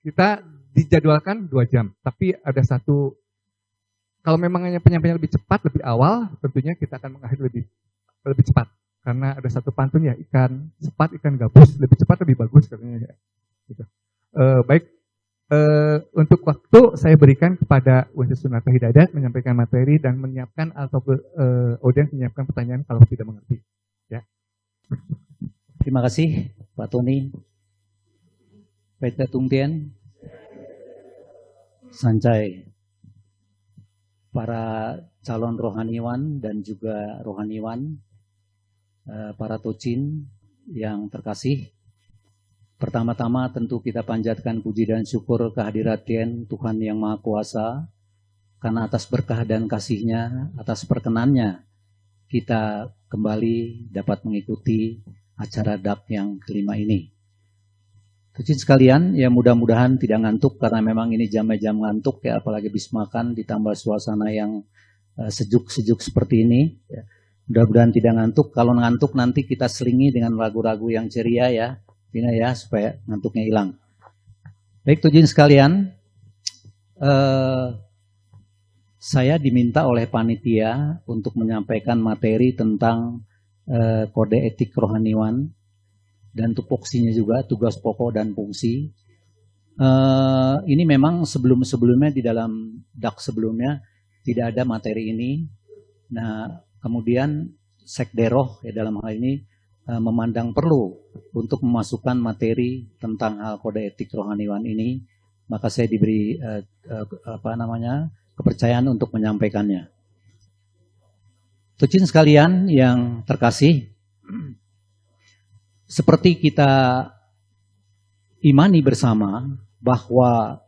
kita dijadwalkan 2 jam, tapi ada satu, kalau memang penyampaian lebih cepat, lebih awal, tentunya kita akan mengakhiri lebih cepat. Karena ada satu pantun ya, ikan cepat, ikan gabus, lebih cepat lebih bagus katanya. Gitu. Baik, untuk waktu saya berikan kepada Universitas Sunata Hidayat menyampaikan materi dan menyiapkan atau audiens menyiapkan pertanyaan kalau tidak mengerti. Ya. Terima kasih Pak Tony, Pak Tungtian, Sancai, para calon rohaniwan dan juga rohaniwan, para tocin yang terkasih. Pertama-tama tentu kita panjatkan puji dan syukur kehadirat Tuhan yang Maha Kuasa, karena atas berkah dan kasih-Nya, atas perkenannya, kita kembali dapat mengikuti acara DAP yang kelima ini. Tocin sekalian, ya mudah-mudahan tidak ngantuk, karena memang ini jam-jam ngantuk ya, apalagi habis makan ditambah suasana yang sejuk-sejuk seperti ini. Ya. Mudah-mudahan tidak ngantuk, kalau ngantuk nanti kita selingi dengan lagu-lagu yang ceria ya. Ini ya, supaya ngantuknya hilang. Baik, tocin sekalian, saya diminta oleh panitia untuk menyampaikan materi tentang kode etik rohaniwan dan tupoksinya juga, tugas pokok dan fungsi. Ini memang sebelumnya di dalam DAK sebelumnya tidak ada materi ini. Nah, kemudian Sekderoh ya dalam hal ini memandang perlu untuk memasukkan materi tentang hal kode etik rohaniwan ini, maka saya diberi kepercayaan untuk menyampaikannya. Tocin sekalian yang terkasih, seperti kita imani bersama bahwa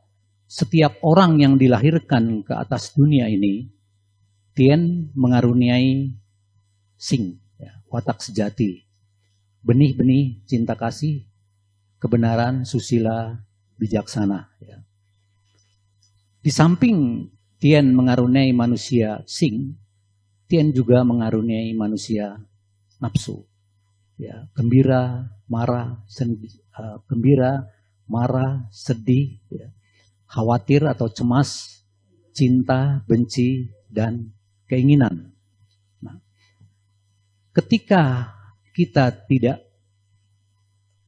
setiap orang yang dilahirkan ke atas dunia ini, Tien mengaruniai sing, ya, watak sejati. Benih-benih cinta kasih, kebenaran, susila, bijaksana. Ya. Di samping Tien mengaruniai manusia sing, Tien juga mengaruniai manusia nafsu. Ya, gembira, marah, sedih, ya, khawatir atau cemas, cinta, benci, dan keinginan. Nah, ketika kita tidak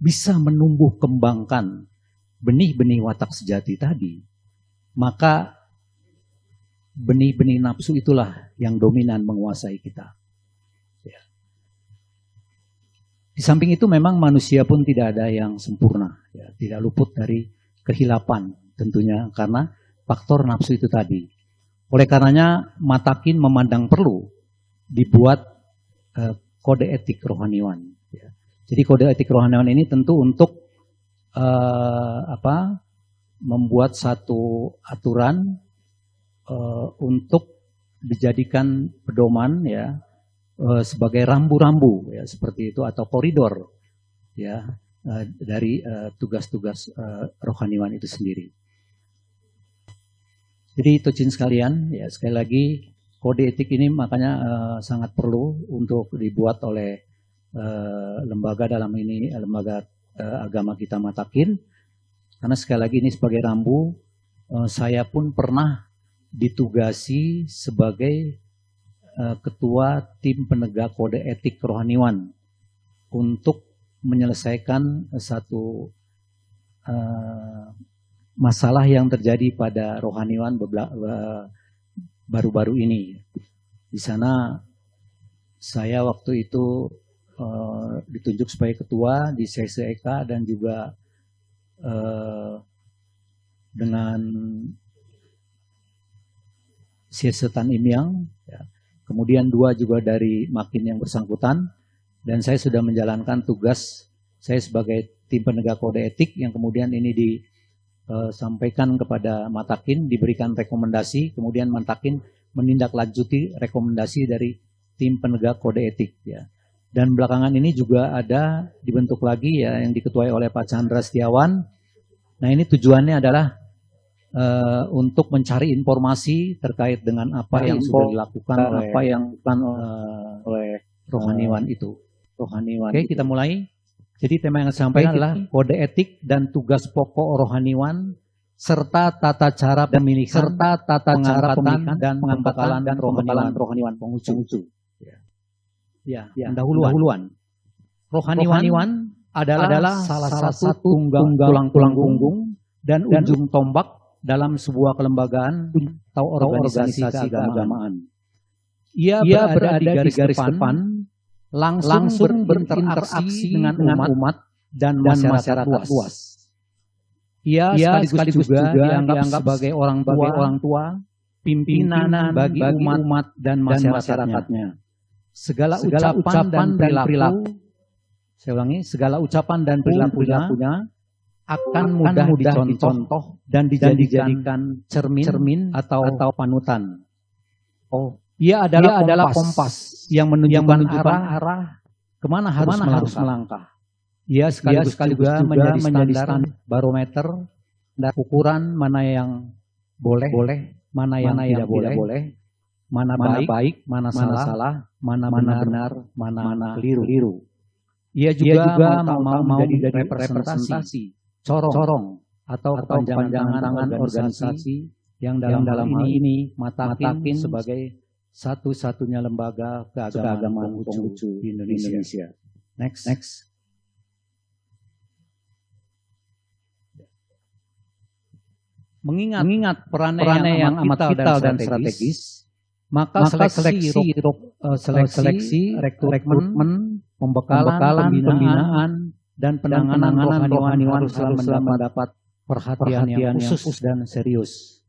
bisa menumbuh kembangkan benih-benih watak sejati tadi, maka benih-benih nafsu itulah yang dominan menguasai kita. Ya. Di samping itu memang manusia pun tidak ada yang sempurna, ya, tidak luput dari kehilapan tentunya karena faktor nafsu itu tadi. Oleh karenanya Matakin memandang perlu dibuat kode etik rohaniwan. Ya. Jadi kode etik rohaniwan ini tentu untuk membuat satu aturan untuk dijadikan pedoman ya sebagai rambu-rambu ya seperti itu atau koridor ya dari tugas-tugas rohaniwan itu sendiri. Jadi tocin sekalian ya sekali lagi kode etik ini makanya sangat perlu untuk dibuat oleh lembaga dalam ini lembaga agama kita Matakin, karena sekali lagi ini sebagai rambu. Saya pun pernah ditugasi sebagai ketua tim penegak kode etik rohaniwan untuk menyelesaikan satu masalah yang terjadi pada rohaniwan baru-baru ini. Di sana saya waktu itu ditunjuk sebagai ketua di CCEK dan juga dengan Siesetan Imyang, ya. Kemudian 2 juga dari Makin yang bersangkutan, dan saya sudah menjalankan tugas saya sebagai tim penegak kode etik yang kemudian ini disampaikan kepada Matakin, diberikan rekomendasi, kemudian Matakin menindaklanjuti rekomendasi dari tim penegak kode etik. Ya. Dan belakangan ini juga ada dibentuk lagi ya yang diketuai oleh Pak Chandra Setiawan. Nah ini tujuannya adalah untuk mencari informasi terkait dengan apa yang sudah dilakukan oleh rohaniwan itu. Oke, kita mulai. Jadi tema yang saya sampaikan adalah kode etik dan tugas pokok rohaniwan serta tata cara pemilihan dan pembekalan rohaniwan Konghucu. Ya, pendahuluan. Rohaniwan adalah salah satu tulang punggung dan ujung tombak dalam sebuah kelembagaan atau organisasi keagamaan. Ia berada di garis depan, langsung berinteraksi dengan umat dan masyarakat luas. Ia sekaligus juga dianggap sebagai orang tua, pimpinan bagi umat dan masyarakatnya. Segala ucapan dan perilaku, saya ulangi, segala ucapan dan perilakunya akan mudah dicontoh dan dijadikan cermin atau panutan. Ia adalah kompas yang menunjukkan arah kemana harus melangkah. Ia sekaligus juga menjadi standar barometer dan ukuran mana yang boleh, mana yang tidak boleh, mana baik, mana salah, mana benar, mana keliru. Ia juga mau menjadi representasi, corong atau kepanjangan tangan organisasi yang dalam ini Matakin sebagai satu-satunya lembaga keagamaan Konghucu di Indonesia. Next. Mengingat perannya yang amat vital dan strategis, maka seleksi, rekrutmen, pembekalan, pembinaan, dan penanganan rohaniwan harus mendapat perhatian yang khusus dan serius.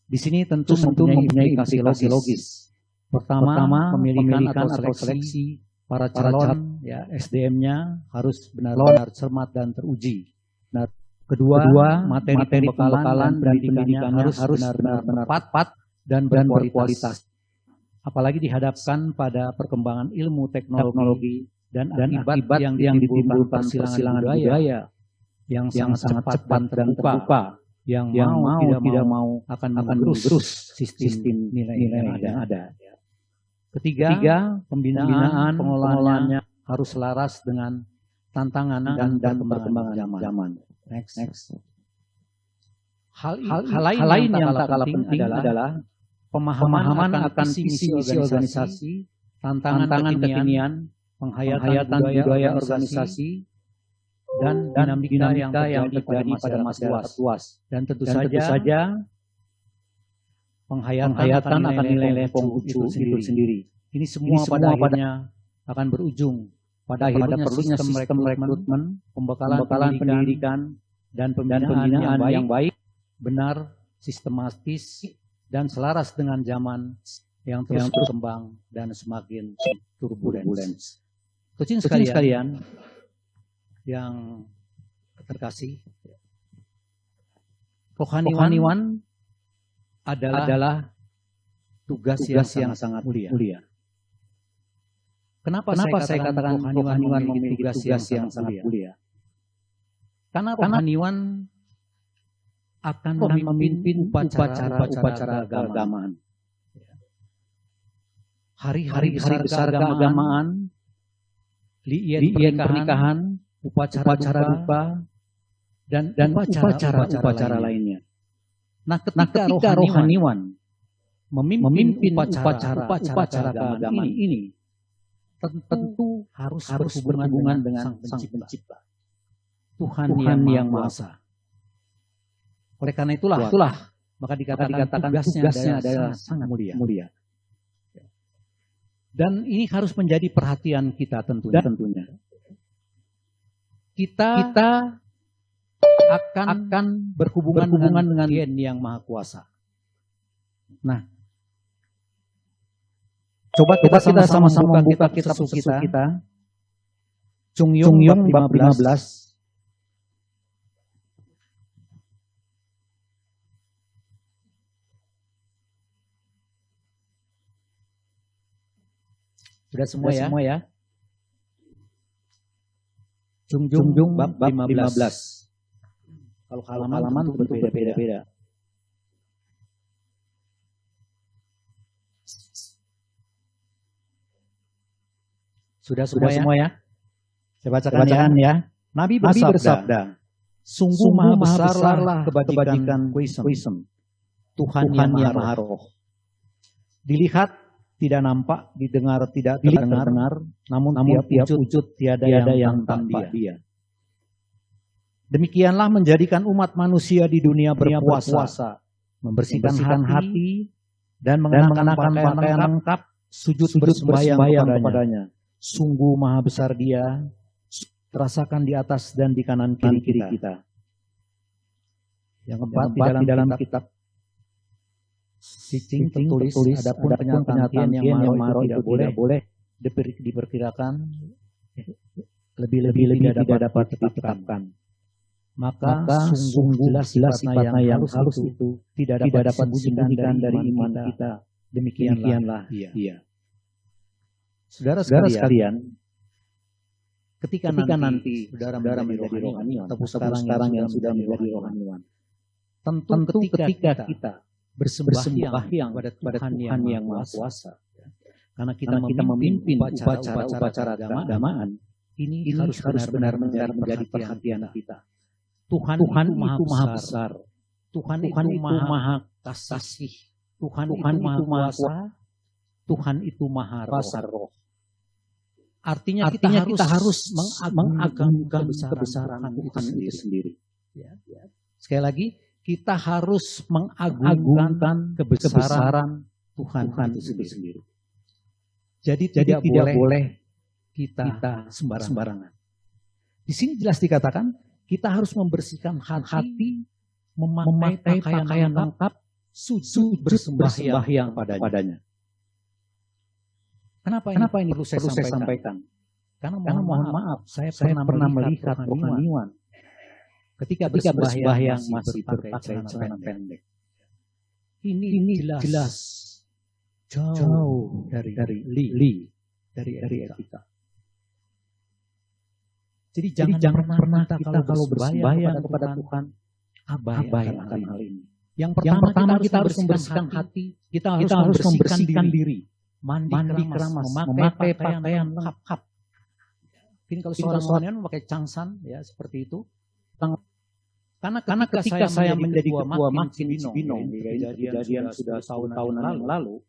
Di sini tentu mempunyai implikasi logis. Pertama, pemilihan atau seleksi para calon, ya SDM-nya harus benar-benar cermat dan teruji. Nah, Kedua, materi pembekalan dan pendidikannya harus benar-benar tepat dan berkualitas. Apalagi dihadapkan pada perkembangan ilmu teknologi dan akibat yang ditimbulkan persilangan budaya yang sangat cepat dan terbuka, yang tidak mau akan menggerus sistem nilai yang ada. Ketiga, pembinaan pengelolaannya harus selaras dengan tantangan dan perkembangan zaman. Next. Hal lain yang tak kalah penting adalah pemahaman akan visi organisasi, tantangan kekinian, penghayatan budaya organisasi, dan dinamika yang terjadi pada masyarakat luas. Dan tentu saja penghayatan akan nilai Konghucu itu sendiri. Ini semua pada akhirnya akan berujung pada perlunya sistem rekrutmen, pembekalan pendidikan, dan pembinaan yang baik, benar, sistematis, dan selaras dengan zaman yang terus berkembang dan semakin turbulens. Tucin sekalian yang terkasih, rohaniwan adalah tugas yang sangat mulia. Kenapa saya katakan rohaniwan memiliki tugas yang sangat mulia? Karena rohaniwan akan memimpin upacara keagamaan. Hari-hari besar keagamaan, li'ien pernikahan, upacara duka, dan upacara lainnya. Nah, ketika rohaniwan memimpin upacara keagamaan ini, tentu harus berhubungan dengan Sang Pencipta, Tuhan yang Maha Esa. Oleh karena itulah maka dikatakan tugasnya adalah sangat mulia. Dan ini harus menjadi perhatian kita tentunya. Kita akan berhubungan dengan Yang Maha Kuasa. Nah, Coba kita sama-sama membuka kitab suci kita. Chung Yung bab 15. Sudah semua ya? Chung Yung bab 15. Kalau halaman tentu berbeda-beda. Sudah semua ya? Saya bacakan ya. Nabi bersabda, Sungguh maha besarlah kebajikan Kuisem, Tuhan yang Maha Roh. Dilihat tidak nampak, didengar tidak terdengar, namun tiap wujud tiada yang tanpa dia. Demikianlah menjadikan umat manusia di dunia berpuasa, membersihkan hati dan mengenakan pakaian lengkap, sujud bersembahyang kepadanya. Sungguh maha besar dia, terasakan di atas dan di kanan kiri kita. Yang keempat, di dalam kitab Cicing tertulis, adapun penyataan yang maro itu tidak boleh diperkirakan, lebih tidak dapat ditetapkan. Maka sungguh jelas sifatnya yang halus itu tidak dapat disembunyikan dari iman kita. Demikianlah dia. Saudara sekalian, ketika nanti saudara menjadi rohaniwan, atau sekarang yang sudah menjadi rohaniwan, tentu ketika kita bersembahyang kepada Tuhan yang Maha Kuasa, karena kita memimpin upacara keagamaan, ini harus benar-benar menjadi perhatian kita. Tuhan itu maha besar, Tuhan itu maha kasih, Tuhan itu maha kuasa, Tuhan itu maha roh. Artinya kita harus mengagungkan kebesaran Tuhan itu sendiri. Sekali lagi, kita harus mengagungkan kebesaran Tuhan itu sendiri. Jadi tidak boleh kita sembarangan. Di sini jelas dikatakan, kita harus membersihkan hati, memakai pakaian lengkap, sujud bersembahyang padanya. Kenapa ini perlu saya sampaikan? Karena mohon maaf, saya pernah melihat rohaniwan ketika bersembahyang masih berpakaian celana pendek. Ini jelas jauh dari etika. Jadi jangan pernah kita kalau bersembahyang kepada Tuhan abai akan hal ini. Yang pertama kita harus membersihkan hati, kita harus membersihkan diri. Mandi keramas, memakai pakaian lengkap. Mungkin kalau seorang memakai cangsan, ya seperti itu. Karena ketika saya menjadi ketua makin Cibinong, kejadian sudah tahun lalu,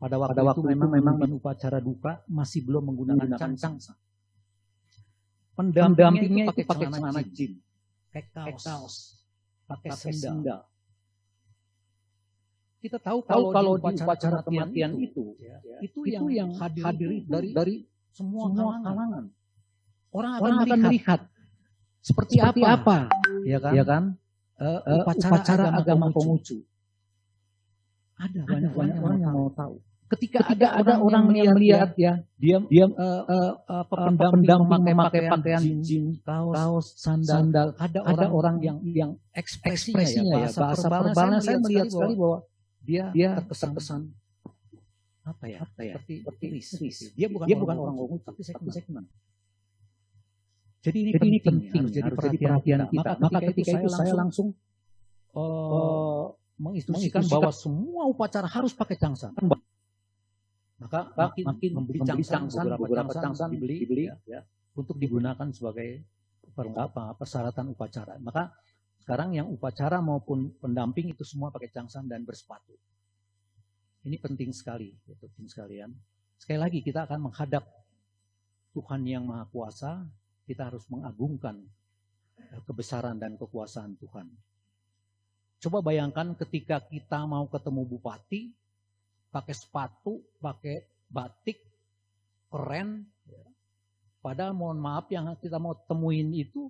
pada waktu itu memang upacara duka masih belum menggunakan cangsan. Pendampingnya itu pakai celana jin, pakai kaos, pakai sendal. Kita tahu kalau di upacara kematian itu yang hadir dari semua kalangan. Orang akan melihat seperti apa, ya kan? Upacara agama Konghucu. Ada banyak orang yang mau tahu. Ketika ada orang yang lihat ya, dia pendamping memakai pakaian jin, kaos, sandal. Ada orang yang ekspresinya ya, bahasa verbalnya saya melihat sekali bahwa dia terkesan apa ya? Seperti risih. Dia bukan orang Konghucu, tapi segmen. Jadi ini penting, harus jadi perhatian kita. Maka ketika itu saya langsung menginstruksikan bahwa semua upacara harus pakai cangsan. Maka makin membeli cangsan, beberapa cangsan dibeli ya, untuk digunakan sebagai persyaratan upacara. Maka sekarang yang upacara maupun pendamping itu semua pakai cangsan dan bersepatu. Ini penting sekali, penting sekalian. Sekali lagi kita akan menghadap Tuhan yang Maha Kuasa, kita harus mengagungkan kebesaran dan kekuasaan Tuhan. Coba bayangkan ketika kita mau ketemu bupati, pakai sepatu, pakai batik, keren. Padahal mohon maaf yang kita mau temuin itu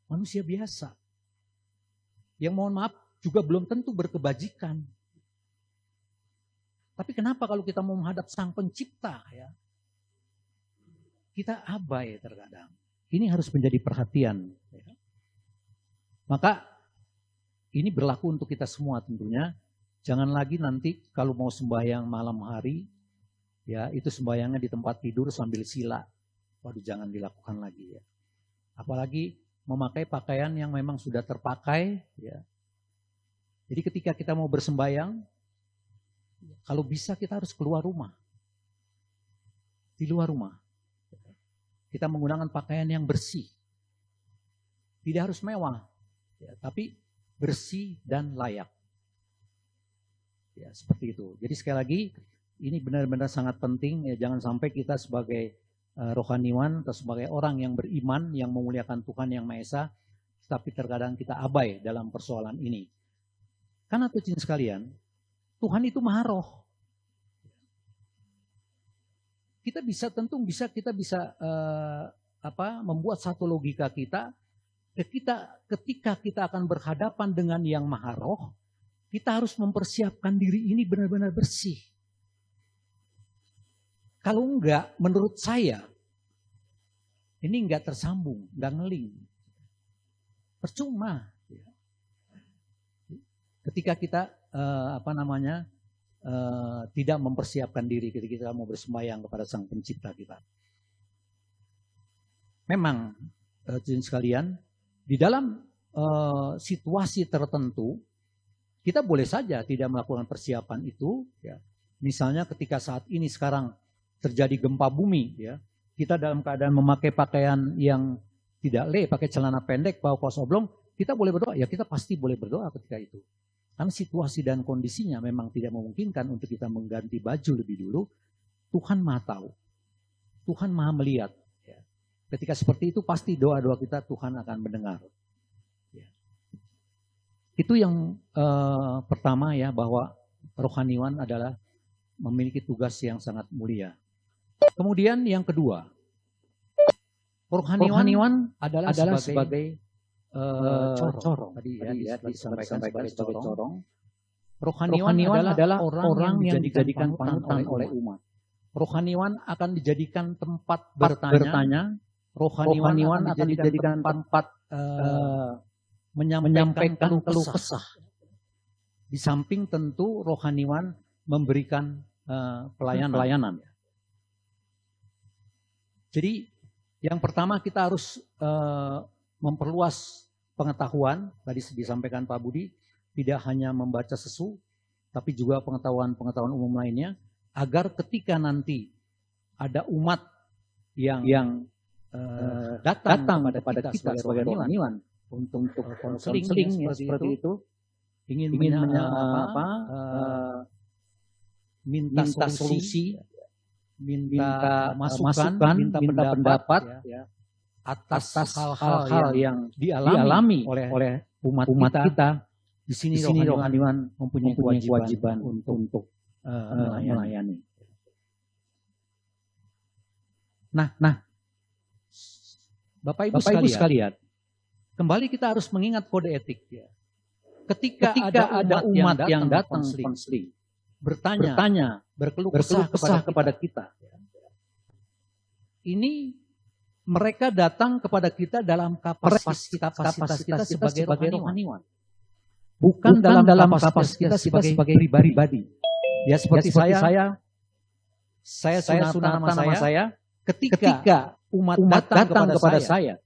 manusia biasa. Yang mohon maaf juga belum tentu berkebajikan. Tapi kenapa kalau kita mau menghadap Sang Pencipta ya, kita abai terkadang. Ini harus menjadi perhatian. Ya. Maka ini berlaku untuk kita semua tentunya. Jangan lagi nanti kalau mau sembahyang malam hari, ya itu sembahyangnya di tempat tidur sambil sila. Waduh, jangan dilakukan lagi ya. Apalagi memakai pakaian yang memang sudah terpakai. Ya. Jadi ketika kita mau bersembahyang, kalau bisa kita harus keluar rumah. Di luar rumah. Kita menggunakan pakaian yang bersih. Tidak harus mewah. ya, tapi bersih dan layak. Ya, seperti itu. Jadi sekali lagi, ini benar-benar sangat penting, ya, jangan sampai kita sebagai rohaniwan atau sebagai orang yang beriman, yang memuliakan Tuhan Yang Maha Esa, tapi terkadang kita abai dalam persoalan ini. Karena tuh sekalian, Tuhan itu Maha Roh. Kita bisa membuat satu logika kita, ketika kita akan berhadapan dengan Yang Maha Roh, kita harus mempersiapkan diri ini benar-benar bersih. Kalau enggak, menurut saya, ini enggak tersambung, enggak ngeling. Percuma. Ketika kita tidak mempersiapkan diri ketika kita mau bersembahyang kepada Sang Pencipta kita. Memang, sekalian, di dalam situasi tertentu, kita boleh saja tidak melakukan persiapan itu. Ya. Misalnya ketika saat ini sekarang terjadi gempa bumi, ya, kita dalam keadaan memakai pakaian yang tidak pakai celana pendek, bawa kaos oblong, kita boleh berdoa. Ya kita pasti boleh berdoa ketika itu. Karena situasi dan kondisinya memang tidak memungkinkan untuk kita mengganti baju lebih dulu. Tuhan Maha tahu. Tuhan Maha melihat. Ya. Ketika seperti itu pasti doa-doa kita Tuhan akan mendengar. Itu yang pertama ya, bahwa rohaniwan adalah memiliki tugas yang sangat mulia. Kemudian yang kedua, rohaniwan adalah sebagai corong. Tadi disampaikan sebagai corong. Rohaniwan adalah orang yang dijadikan panutan oleh umat. Rohaniwan akan dijadikan tempat bertanya. Rohaniwan akan dijadikan tempat menyampaikan keluh kesah. Di samping tentu rohaniwan memberikan pelayanan. Jadi yang pertama kita harus memperluas pengetahuan. Tadi disampaikan Pak Budi, tidak hanya membaca sesu, tapi juga pengetahuan umum lainnya, agar ketika nanti ada umat yang datang kepada kita sebagai rohaniwan untuk konseling seperti itu, ingin minta solusi, minta masukan, minta pendapat atas hal-hal yang dialami oleh umat kita. Di sini rohaniwan mempunyai kewajiban untuk melayani. Nah, Bapak Ibu sekalian, kembali kita harus mengingat kode etik. Ya. Ketika ada umat yang datang konseling, bertanya, berkeluh kesah kepada kita. Ini mereka datang kepada kita dalam kapasitas kita sebagai rohaniwan. Bukan dalam kapasitas kita sebagai pribadi. Ya seperti saya sunatan nama saya, ketika umat datang kepada saya,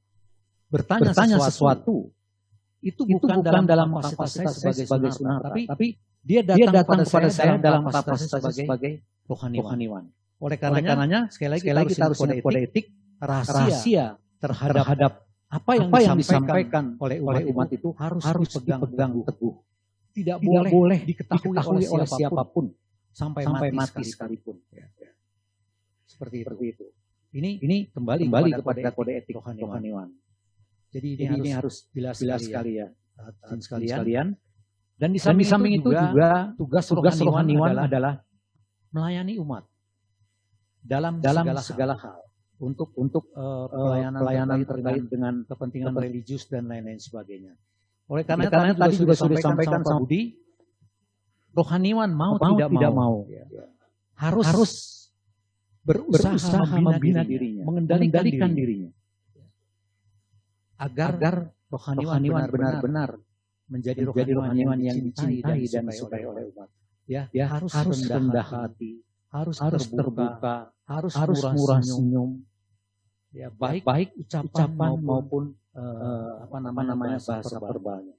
bertanya sesuatu, itu bukan dalam kapasitas saya sebagai sunatan, tapi dia datang kepada saya dalam kapasitas sebagai rohaniwan. Oleh karenanya, sekali lagi kita harus ingat kode etik, rahasia terhadap apa yang disampaikan oleh umat itu harus dipegang teguh. Tidak boleh diketahui oleh siapapun sampai mati sekalipun. Seperti itu. Ini kembali kepada kode etik rohaniwan. Jadi ini harus jelas sekali ya, sekalian. Dan di samping itu juga tugas rohaniwan adalah melayani umat dalam segala hal untuk pelayanan terkait dengan kepentingan religius dan lain-lain sebagainya. Oleh karena tadi juga sudah disampaikan sama Budi, rohaniwan mau tidak mau harus berusaha membina dirinya, mengendalikan dirinya. Agar rohaniwan benar-benar menjadi rohaniwan yang dicintai dan disukai oleh umat. Ya, harus rendah hati, harus terbuka, harus murah senyum. Ya, baik ucapan maupun bahasa verbalnya.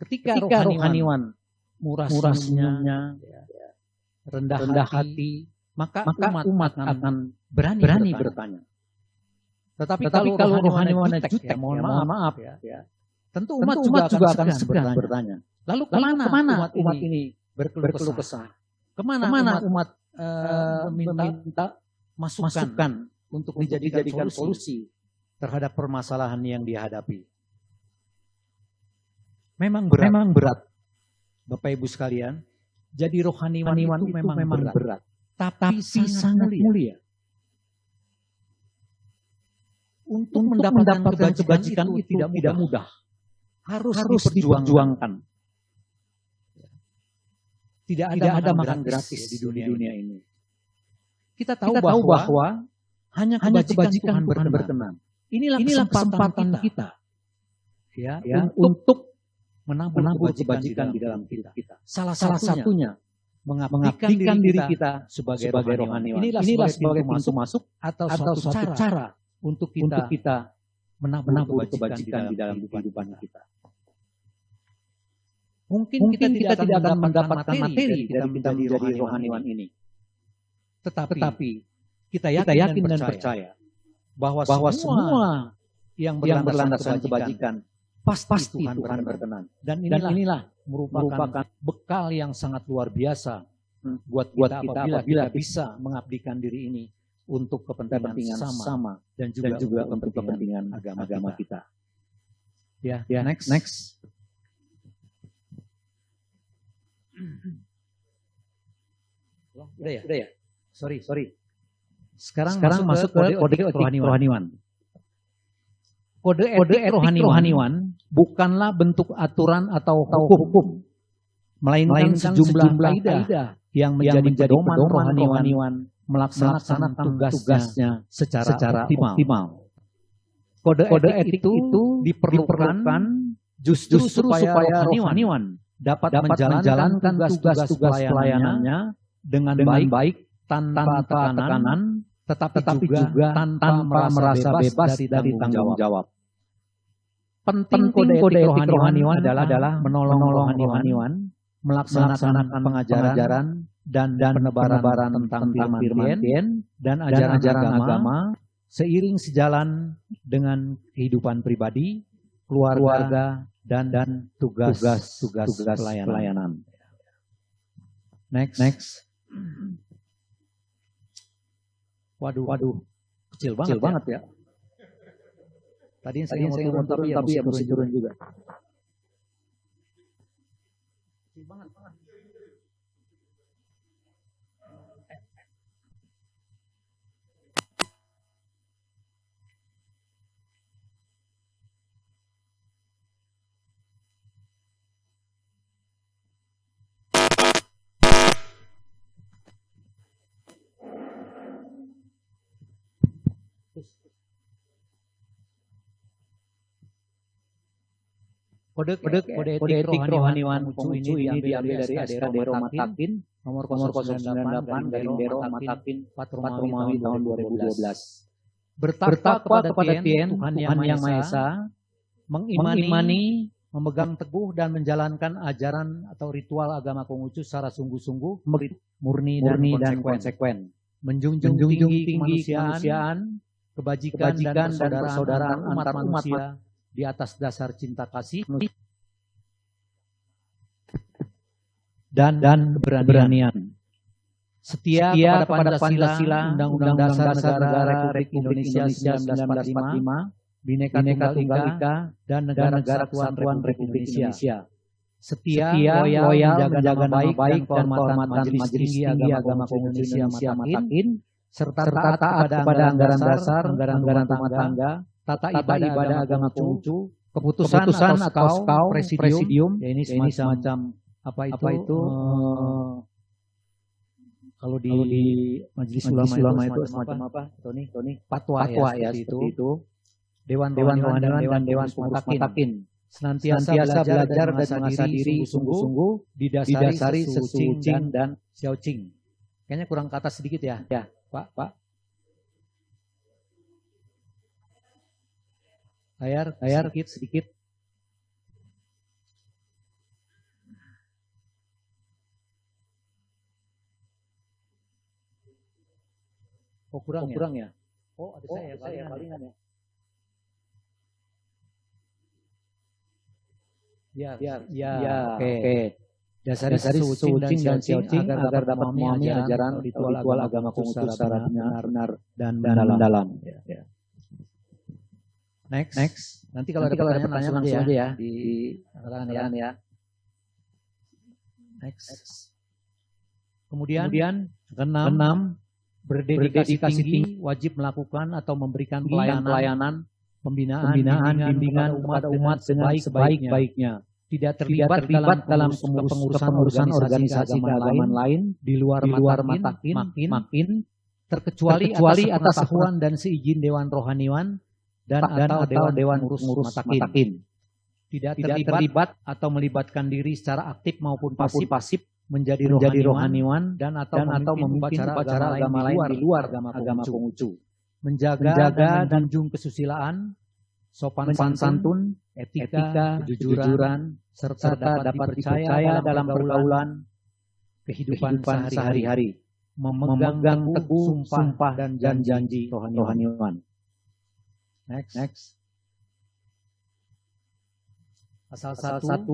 Ketika rohaniwan murah senyumnya, rendah hati, maka umat akan berani bertanya. Tetapi kalau rohaniwan jutek, mohon maaf ya, Tentu umat juga akan segan bertanya. Lalu kemana umat ini berkeluh kesah? Kemana umat meminta masukan untuk dijadikan solusi terhadap permasalahan yang dihadapi? Memang berat. Bapak Ibu sekalian, jadi rohaniwan itu memang berat. Tapi sangat mulia. Untuk mendapatkan kebajikan itu tidak mudah. Harus diperjuangkan. Tidak ada makan gratis di dunia ini. Kita tahu bahwa hanya kebajikan Tuhan berkenan. Inilah kesempatan kita ya, untuk menabur kebajikan di dalam kita. Salah satunya mengabdikan diri kita sebagai rohaniwan. Inilah sebagai pintu masuk atau suatu cara untuk kita menabur kebajikan di dalam kehidupan kita. Mungkin kita tidak akan mendapatkan materi dari kita menjadi rohaniwan ini. Tetapi kita yakin dan percaya bahwa semua yang berlandaskan kebajikan pasti Tuhan berkenan. Dan inilah merupakan bekal yang sangat luar biasa buat kita apabila bisa mengabdikan diri ini untuk kepentingan sama dan juga untuk kepentingan agama kita. Ya, next. Udah ya. Sorry. Sekarang masuk ke kode etik rohaniwan. Kode etik rohaniwan bukanlah bentuk aturan atau hukum, melainkan sejumlah kaidah yang menjadi pedoman rohaniwan melaksanakan tugasnya secara optimal. Kode etik itu diperlukan justru supaya rohaniwan dapat menjalankan tugas-tugas pelayanannya dengan baik tanpa tekanan, tetapi juga tanpa merasa bebas dari tanggung jawab. Penting kode etik rohaniwan adalah menolong rohaniwan melaksanakan pengajaran dan penebaran tentang firman Tuhan dan ajaran agama seiring sejalan dengan kehidupan pribadi, keluarga dan tugas pelayanan. Next. Waduh, kecil banget ya. Tadi saya mau turun tapi ya mesti turun juga. Kecil banget. Kode etik rohaniwan Konghucu ini diambil dari SKD Matakin nomor 098/Matakin 4 Romawi tahun 2012. Bertakwa kepada Tuhan yang Maha Esa, mengimani, memegang teguh dan menjalankan ajaran atau ritual agama Konghucu secara sungguh-sungguh, murni dan konsekuen, menjunjung tinggi kemanusiaan, kebajikan dan persaudaraan antar manusia di atas dasar cinta kasih dan keberanian. Setia kepada Pancasila, Undang-Undang Dasar Negara Republik Indonesia 1945, Bhinneka Tunggal Ika, dan Negara Kesatuan Republik Indonesia. Setia, loyal, menjaga nama baik dan kehormatan Majelis Tinggi Agama Konghucu Indonesia Matakin, serta taat kepada anggaran dasar, anggaran rumah tangga, tata ibadah agama Konghucu, keputusan atau presidium, ya ini semacam apa itu kalau di Majelis Ulama itu semacam apa? Tony, fatwa ya seperti itu. Dewan Rohaniwan dan Dewan Pengurus Matakin senantiasa belajar dan mengasah diri sungguh-sungguh didasari Sesucing dan Xiaoqing. Kayaknya kurang ke atas sedikit ya. Ya, Pak. Layar sedikit. Oh kurang ya? Oh ada saya palingan ya. Oke. Dasari Sucing dan Xiaoqing agar dapat memahami ajaran ritual agama Konghucu secara benar dan mendalam. Next. Nanti kalau ada pertanyaan langsung aja ya dikatakan ya. Next. Kemudian keenam, berdedikasi tinggi wajib melakukan atau memberikan pelayanan, pembinaan, bimbingan kepada umat dengan sebaik-baiknya. Tidak terlibat dalam pengurusan organisasi keagamaan lain di luar makin terkecuali atas pengetahuan dan seizin Dewan Rohaniwan dan atau Dewan Pengurus Matakin. Tidak terlibat atau melibatkan diri secara aktif maupun pasif menjadi rohaniwan dan atau memimpin upacara agama lain di luar agama Konghucu. Menjaga dan menjunjung kesusilaan, sopan santun, etika, kejujuran, serta dapat dipercaya dalam pergaulan kehidupan sehari-hari. Memegang teguh sumpah dan janji rohaniwan. Next. Pasal 1.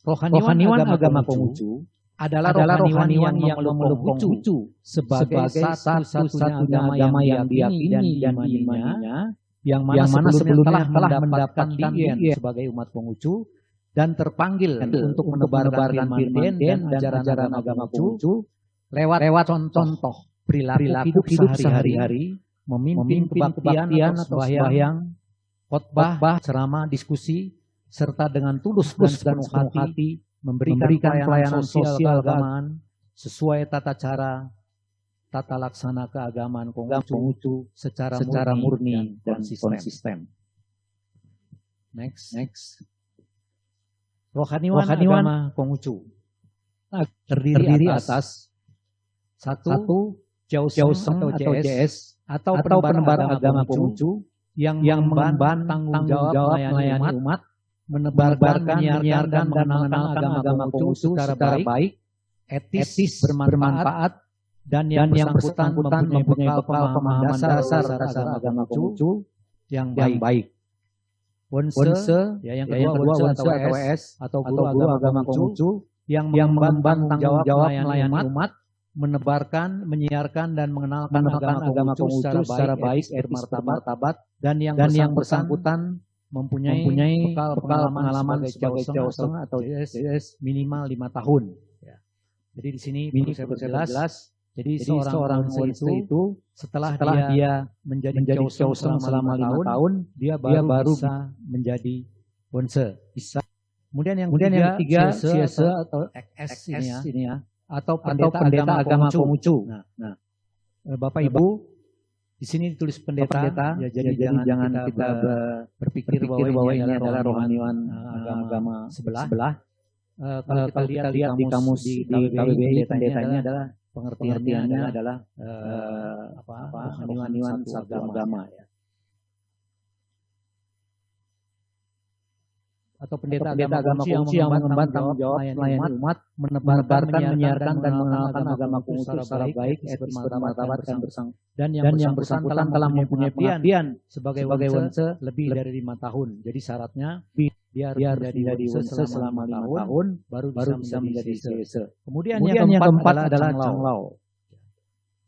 Rohaniwan agama Konghucu adalah rohaniwan yang memeluk Konghucu sebagai satu-satunya agama yang diyakini dan diimaninya, yang mana sebelumnya telah mendapatkan diien sebagai umat Konghucu dan terpanggil untuk menebarkan firman dan ajaran agama Konghucu lewat contoh perilaku hidup sehari-hari, memimpin kebaktian atau sembahyang, khotbah, ceramah, diskusi, serta dengan tulus dan penuh hati memberikan pelayanan sosial keagamaan sesuai tata laksana keagamaan Konghucu secara murni dan konsisten. Next. Rohaniwan agama Konghucu terdiri atas 1. Jiaoseng atau JS atau penebar agama Konghucu yang mengemban tanggung jawab melayani umat, menebarkan, menyiarkan, dan mengenalkan agama Konghucu secara baik, etis, bermanfaat, dan yang bersangkutan mempunyai bekal pemahaman dasar agama Konghucu yang baik. Wonse, yang kedua Wonse atau WS atau guru agama Konghucu yang mengemban tanggung jawab melayani umat, menebarkan, menyiarkan, dan mengenalkan agama Konghucu secara baik, bermartabat, dan yang bersangkutan mempunyai bekal pengalaman sebagai Jiaoseng atau JS minimal 5 tahun. Ya. Jadi di sini perlu saya perjelas. Jadi seorang Wonse itu setelah dia menjadi Jiaoseng selama 5 tahun, dia baru bisa menjadi Wonse. Kemudian yang ketiga Siese atau XS ini ya, atau pendeta agama Konghucu. Nah, Bapak Ibu, di sini ditulis pendeta, ya, jadi jangan kita berpikir bahwa ini adalah rohaniwan agama sebelah. Kalau kita lihat di kamus di KBBI, pendeta ini adalah pengertiannya adalah rohaniwan satu agama ya. Atau pendeta agama Konghucu yang mengemban tanggung jawab melayani umat, menebarkan, menyiarkan, dan mengenalkan agama Konghucu secara baik, etis, bermartabat, dan yang bersangkutan telah mempunyai pengabdian sebagai Wonse lebih dari 5 tahun. Jadi syaratnya dia harus menjadi Wonse selama 5 tahun baru bisa menjadi Siese. Kemudian yang keempat adalah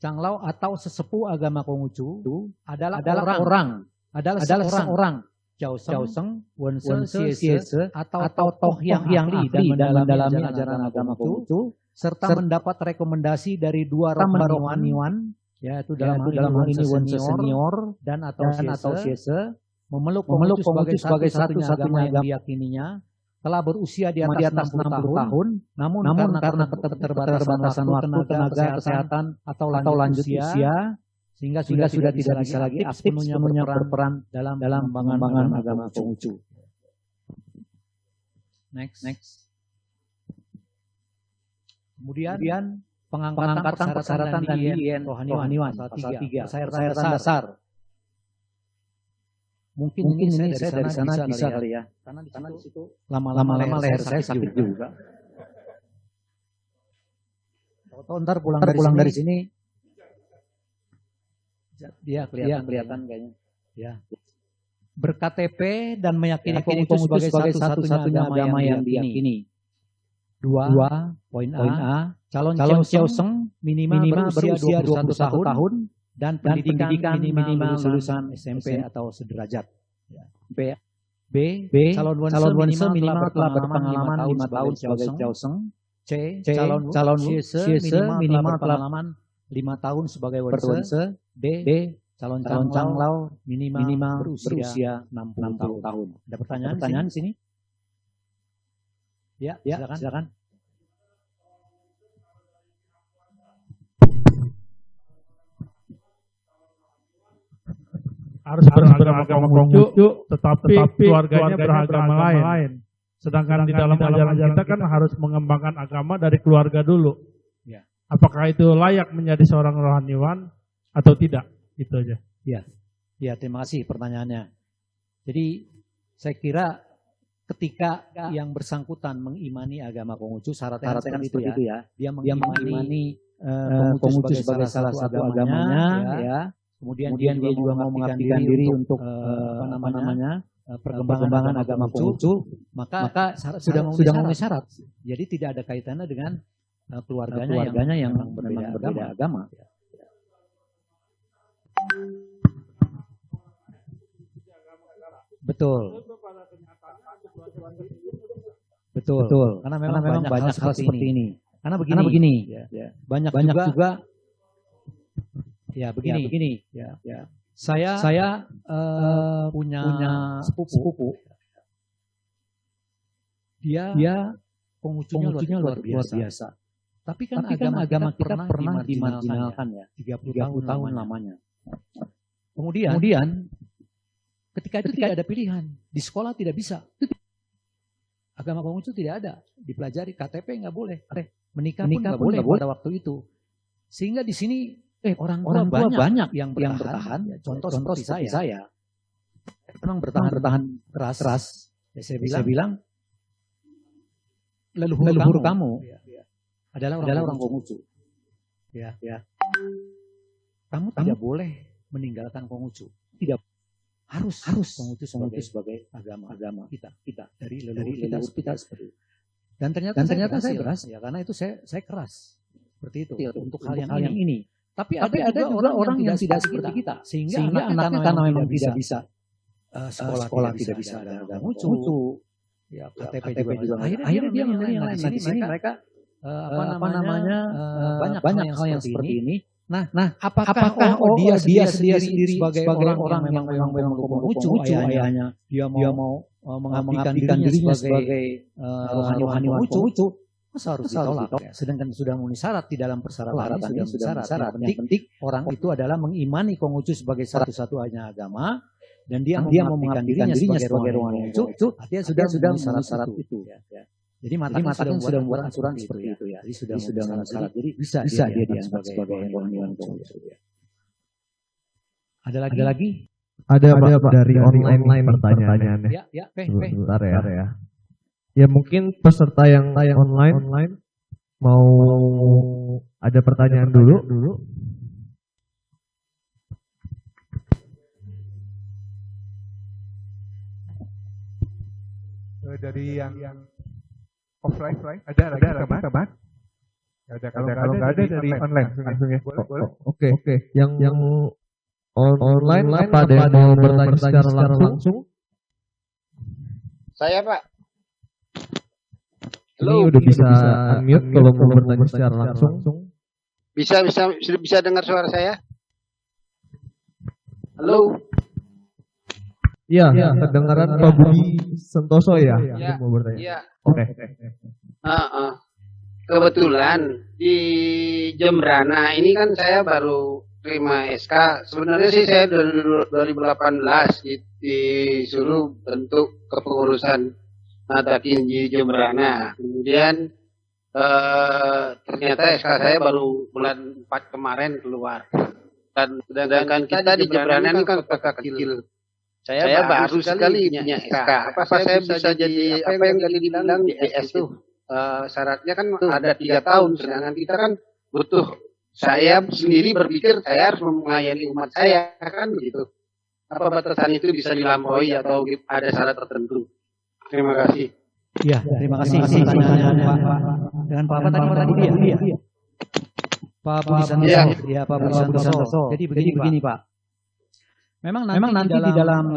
Changlao atau sesepuh agama Konghucu adalah seorang Jiaoseng, Wonse, Siese, atau tokoh yang ahli dan mendalami ajaran agama Konghucu, serta mendapat rekomendasi dari 2 rohaniwan, yaitu dalam hal ini Wonse senior dan atau Siese, memeluk Konghucu sebagai satu-satunya agama yang diyakininya, telah berusia di atas 60 tahun, namun karena keterbatasan waktu, tenaga, kesehatan, atau lanjut usia, sehingga sudah tidak bisa lagi sepenuhnya berperan dalam pengembangan agama Konghucu. Next. Kemudian pengangkatan persyaratan dan diien rohaniwan pasal 3 persyaratan dasar. Mungkin ini saya dari sana bisa kali ya. Karena di situ lama-lama leher saya sakit juga. Ntar pulang dari sini dia kelihatan kayaknya. Ya. ber-KTP dan meyakini Konghucu sebagai satu-satunya agama yang diyakini. 2. Poin A. Calon Cheongseng minimal berusia 21 tahun dan pendidikan minimal lulusan SMP atau sederajat. B. Calon Wense minimal telah berpengalaman 5 tahun sebagai Cheongseng. C. Calon Shiese minimal telah berpengalaman 5 tahun sebagai Wense. D. Calon Changlao minimal berusia 60 tahun. Ada pertanyaan di sini? Ya, silakan. Harus beragama Konghucu, tetapi keluarganya beragama lain. Sedangkan di dalam ajaran kita kan harus mengembangkan agama dari keluarga dulu. Ya. Apakah itu layak menjadi seorang rohaniwan atau tidak? Itu aja. Ya, terima kasih pertanyaannya. Jadi saya kira ketika yang bersangkutan mengimani agama Konghucu, syaratnya kan seperti itu ya. Dia mengimani Konghucu sebagai salah satu agamanya, ya. Kemudian dia juga mau mengabdikan diri untuk perkembangan agama Konghucu, maka sudah memenuhi syarat. Jadi tidak ada kaitannya dengan keluarganya yang berbeda agama. Betul. Karena memang banyak hal seperti ini. Karena begini. Banyak juga. Ya begini. Saya punya sepupu. Dia Konghucunya luar biasa. Tapi kan agama kita pernah dimarginalkan ya. 30 tahun lamanya. Kemudian ketika itu tidak ada pilihan. Di sekolah tidak bisa. Agama Konghucu tidak ada. Dipelajari, KTP nggak boleh. Menikah pun nggak boleh pada waktu itu. Sehingga di sini orang tua banyak yang bertahan. Ya, contoh seperti saya. Memang bertahan keras. Ya, saya bilang leluhur kamu adalah orang Konghucu. Ya. Kamu tidak boleh meninggalkan Konghucu. Tidak harus Konghucu sebagai agama kita dari leluhur kita seperti itu. Dan ternyata saya berhasil ya, karena itu saya keras seperti itu untuk hal yang ini. Tapi ada juga orang yang tidak seperti kita, sehingga anaknya karena memang tidak bisa sekolah tidak bisa ada Konghucu, ya KTP juga akhirnya dia memilih yang lain. Di sini mereka banyak hal yang seperti ini. Nah, apakah dia sendiri sebagai orang yang memang Konghucu ayahnya dia mau mengabdikan dirinya sebagai rohaniwan Konghucu, masa harus ditolak? Sedangkan sudah memenuhi syarat di dalam persyaratan sudah syarat. Yang penting orang itu adalah mengimani Konghucu sebagai satu-satunya agama dan dia mau mengabdikan dirinya sebagai rohaniwan Konghucu, artinya sudah memenuhi syarat itu. Jadi matanya sudah membuat aturan seperti itu ya. Jadi sudah memenuhi syarat. Jadi bisa dia dianggap sebagai rohaniwan Konghucu. Ada lagi? Ada Pak dari online pertanyaannya. Ya. Sebentar ya. Ya mungkin peserta yang online mau ada pertanyaan dulu. Dari yang offline ada kabar? Ada kalau nggak ada dari online langsung ya. Oke. Yang online apa ada yang mau bertanya secara langsung? Saya Pak. Ini udah bisa unmute kalau mau bertanya secara langsung. Bisa dengar suara saya? Halo. Iya, kedengaran Pak Budi Santoso ya? Mau bertanya. Iya. Oke. Kebetulan di Jembrana ini kan saya baru terima SK. Sebenarnya sih saya 2018 disuruh bentuk kepengurusan Nadakin di Jembrana. Kemudian ternyata SK saya baru bulan 4 kemarin keluar. Dan sedangkan kita di Jembrana ini kan kota kecil. Saya baru sekali punya SK. Apa saya bisa jadi apa yang tadi dibilang di DS itu? Syaratnya kan ada 3 tahun, sedangkan kita kan butuh. Saya sendiri berpikir saya harus mengayomi umat saya kan gitu. apa batasan itu bisa dilampaui atau ada syarat tertentu? Terima kasih. Ya, terima kasih. Pertanyaannya Pak. Dengan Pak apa tadi dia? Pak Budi Santoso. Ya, Pak Budi Santoso. Jadi begini Pak. Memang nanti di dalam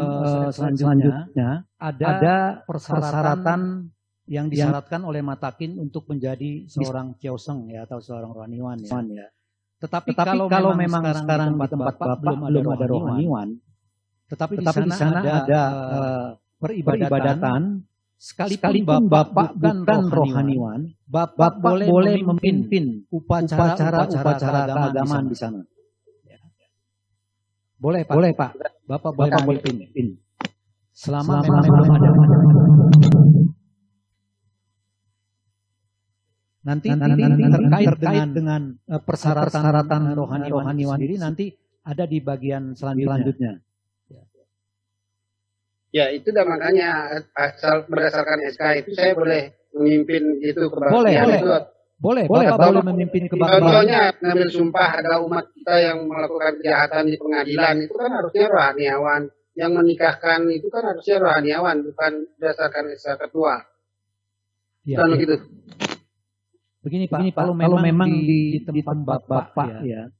selanjutnya ada persyaratan yang disyaratkan oleh Matakin untuk menjadi seorang Kioseng ya atau seorang rohaniwan ya. Tetapi kalau memang sekarang di tempat Bapak belum ada rohaniwan, tetapi di sana ada peribadatan, sekalipun Bapak bukan rohaniwan, Bapak boleh memimpin upacara keagamaan di sana. Boleh Pak. Bapak boleh memimpin. Selama memang belum ada. Nanti terkait dengan persyaratan rohaniwan sendiri nanti ada di bagian selanjutnya. Ya itu dah makanya berdasarkan SK itu saya boleh memimpin itu kebaktian. Boleh. Bapak boleh memimpin kebaktian. Contohnya ngambil sumpah ada umat kita yang melakukan kejahatan di pengadilan itu kan harusnya rohaniawan. Yang menikahkan itu kan harusnya rohaniawan bukan berdasarkan SK ketua. Ya, kan begitu. Begini Pak, kalau memang di tempat Bapak ya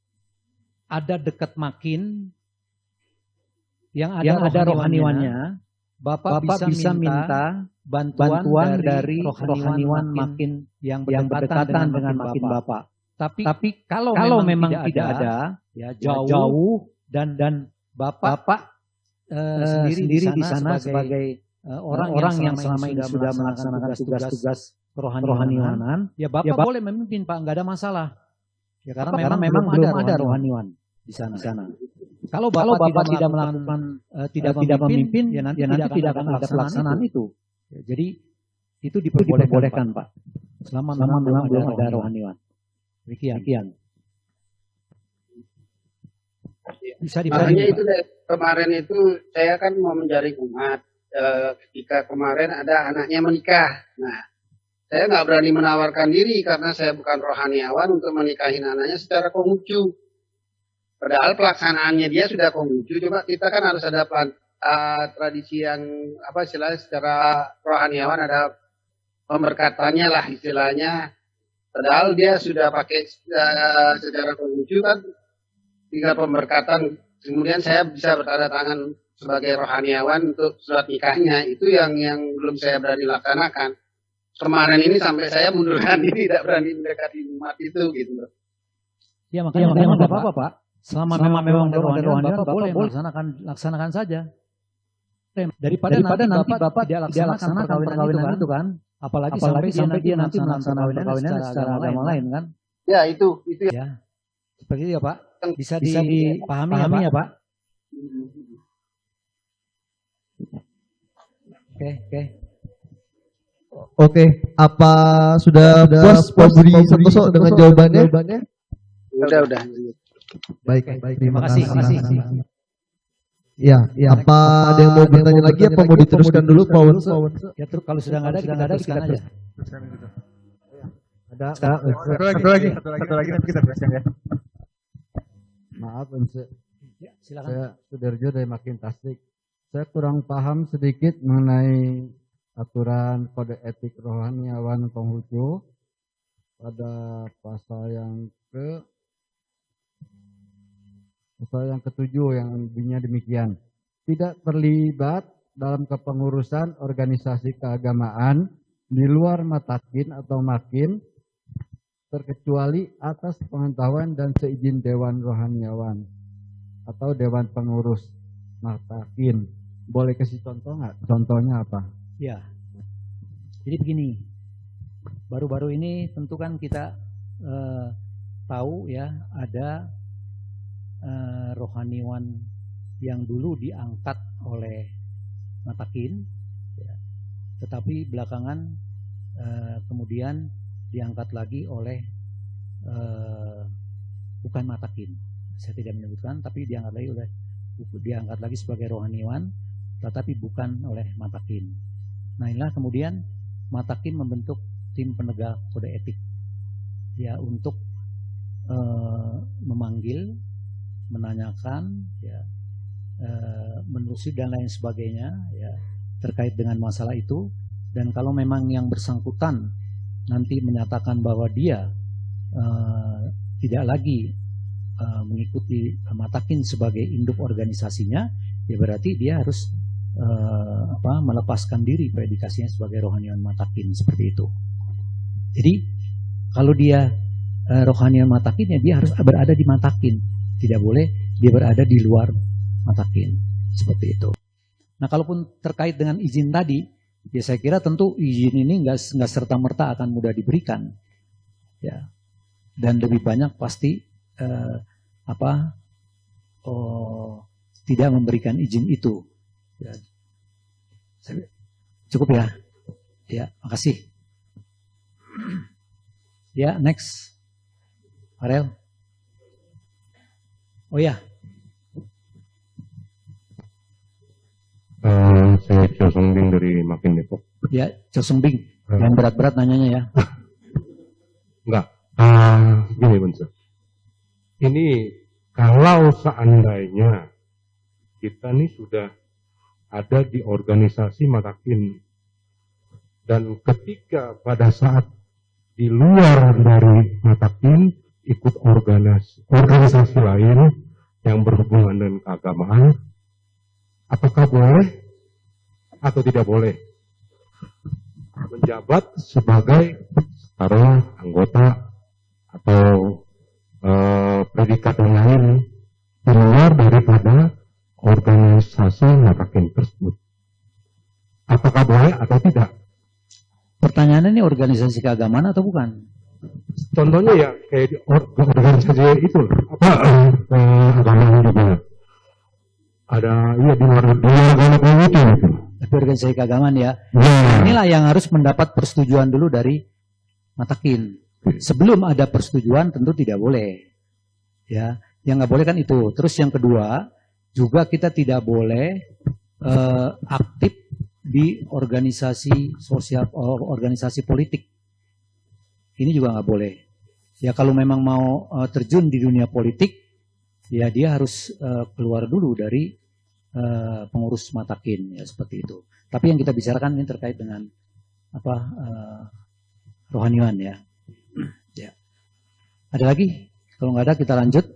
ada dekat makin yang ada rohaniwannya, Bapak bisa minta bantuan dari rohaniwan makin yang berdekatan dengan makin Bapak. Tapi kalau memang tidak ada, ya jauh dan Bapak sendiri di sana sebagai orang yang selama ini sudah melaksanakan tugas-tugas rohaniwanan, ya Bapak boleh memimpin Pak, nggak ada masalah. Ya karena memang belum ada rohaniwan di sana. Kalau Bapak tidak melakukan tidak memimpin, ya nanti tidak akan ada pelaksanaan itu. Ya, jadi itu diperbolehkan Pak. Selama memang belum ada rohaniwan. Demikian. Bisa makanya itu kemarin itu saya kan mau menjaring umat. Ketika kemarin ada anaknya menikah. Nah, saya nggak berani menawarkan diri karena saya bukan rohaniawan untuk menikahin anaknya secara konghucu. Padahal pelaksanaannya dia sudah konghucu. Coba kita kan harus ada tradisi yang apa istilahnya secara rohaniawan ada pemberkatannya lah istilahnya. Padahal dia sudah pakai secara konghucu kan tinggal pemberkatan. Kemudian saya bisa bertanda tangan sebagai rohaniawan untuk surat nikahnya. Itu yang belum saya berani laksanakan. Kemarin ini sampai saya mundurkan diri, tidak berani mendekati umat itu gitu. Ya makanya nggak apa-apa Pak. Selama memang rohaniwan Bapak boleh laksanakan saja. Daripada nanti Bapak tidak laksanakan perkawinan itu kan. Apalagi sampai dia nanti melaksanakan perkawinan secara agama lain kan. Ya itu. Ya. Seperti itu ya Pak. Bisa dipahami ya Pak. Oke, apa sudah puas Pak Budi Santoso dengan jawabannya? Udah. Baik, terima kasih. Ya, apa ada yang mau bertanya lagi? Apa mau diteruskan dulu Pak Wonse? Ya terus kalau sudah nggak ada kita teruskan aja. Ada Satu lagi nanti kita teruskan ya. Maaf Wonse. Ya, silakan. Saya Sudarjo dari Makin Tasdik. Saya kurang paham sedikit mengenai aturan kode etik rohaniawan Konghucu pada pasal yang ke-7 yang bunyinya demikian. Tidak terlibat dalam kepengurusan organisasi keagamaan di luar Matakin atau Makin terkecuali atas pengetahuan dan seizin Dewan Rohaniawan atau Dewan Pengurus Matakin. Boleh kasih contoh nggak? Contohnya apa? Ya, jadi begini, baru-baru ini tentu kan kita tahu ya ada rohaniwan yang dulu diangkat oleh Matakin, ya, tetapi belakangan kemudian diangkat lagi oleh bukan Matakin, saya tidak menyebutkan, tapi diangkat lagi sebagai rohaniwan, tetapi bukan oleh Matakin. Nah inilah kemudian Matakin membentuk tim penegak kode etik ya untuk memanggil, menanyakan ya menelusuri dan lain sebagainya ya terkait dengan masalah itu. Dan kalau memang yang bersangkutan nanti menyatakan bahwa dia tidak lagi mengikuti Matakin sebagai induk organisasinya, ya berarti dia harus melepaskan diri predikasinya sebagai rohaniawan Matakin, seperti itu. Jadi kalau dia rohaniawan Matakin, ya dia harus berada di Matakin, tidak boleh dia berada di luar Matakin, seperti itu. Nah, kalaupun terkait dengan izin tadi, ya saya kira tentu izin ini nggak serta-merta akan mudah diberikan, ya. Dan lebih banyak pasti tidak memberikan izin itu. Ya. Cukup ya. Ya, makasih. Ya, next. Ariel. Oh ya. Saya Cho Song Bing dari Makin Depok. Ya, Cho Song Bing. Yang berat-berat nanyanya ya. Enggak. Gini Bang. Ini kalau seandainya kita nih sudah ada di organisasi Matakin, dan ketika pada saat di luar dari Matakin ikut organisasi lain yang berhubungan dengan keagamaan, apakah boleh atau tidak boleh menjabat sebagai anggota atau predikat lain di luar daripada organisasi Matakin tersebut? Apakah boleh atau tidak? Pertanyaannya ini organisasi keagamaan atau bukan? Contohnya ya kayak di organisasi itu keagamaan juga. Ada di luar agama itu. Tapi organisasi keagamaan ya. Inilah yang harus mendapat persetujuan dulu dari Matakin. Sebelum ada persetujuan tentu tidak boleh. Ya, yang nggak boleh kan itu. Terus yang kedua, juga kita tidak boleh aktif di organisasi sosial, organisasi politik. Ini juga nggak boleh. Ya kalau memang mau terjun di dunia politik, ya dia harus keluar dulu dari pengurus Matakin, ya seperti itu. Tapi yang kita bicarakan ini terkait dengan rohaniawan ya. Ya. Ada lagi? Kalau nggak ada kita lanjut.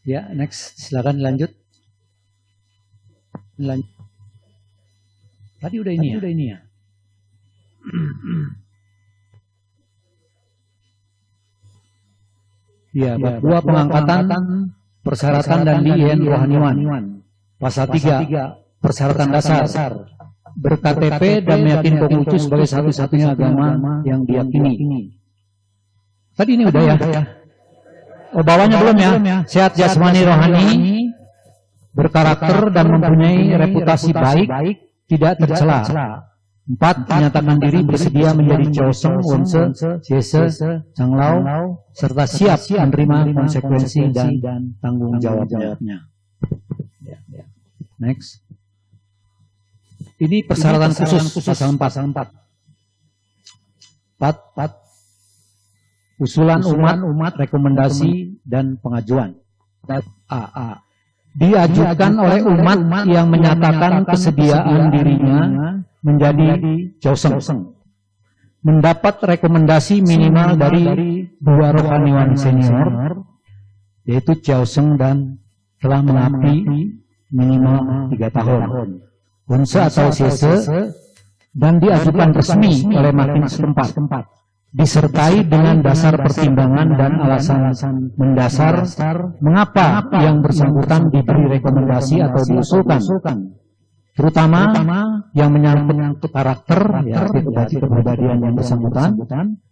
Ya, next, silakan lanjut. Tadi udah ini ya. Ya, bab 2 pengangkatan persyaratan dan diin rohaniawan. Pasal 3 persyaratan dasar. Ber-KTP dan meyakin Konghucu sebagai satu-satunya agama yang diyakini. Tadi ini udah ya. Oh, bawahnya belum ya. Sehat jasmani rohani, berkarakter dan mempunyai reputasi baik, tidak tercela. 4. Menyatakan diri bersedia menjadi Chaoseng, Wonse, Jese, Changlao, serta siap menerima konsekuensi dan tanggung jawabnya. Next. Ini persyaratan khusus pasal 4. 4. Usulan umat, rekomendasi dan pengajuan. A. Diajukan oleh umat yang menyatakan kesediaan dirinya menjadi Chaoseng. Mendapat rekomendasi minimal dari 2 rohaniawan senior, yaitu Chaoseng dan telah mengabdi minimal 3 tahun. Wonse atau Jese, dan diajukan resmi oleh makin setempat, disertai dengan dasar pertimbangan dan alasan mendasar mengapa yang bersangkutan diberi rekomendasi atau diusulkan, terutama yang menyangkut karakter, ya, kepribadian yang bersangkutan,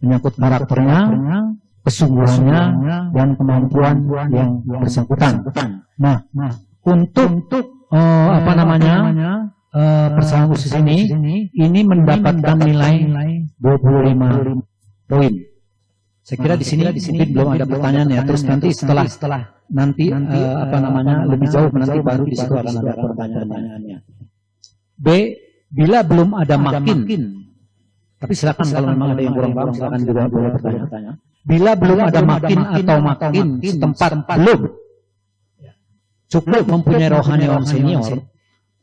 menyangkut karakternya, kesungguhannya, dan kemampuan yang bersangkutan. Nah, untuk persyaratan khusus ini mendapatkan nilai 25 poin. Saya kira di sini mungkin belum ada pertanyaan ya. Terus nanti setelah lebih jauh nanti baru di situ akan ada pertanyaannya. B. Bila belum ada makin. Tapi silakan kalau memang ada yang kurang paham silakan juga boleh bertanya. Bila belum ada makin atau makin setempat belum. cukup mempunyai rohaniawan senior,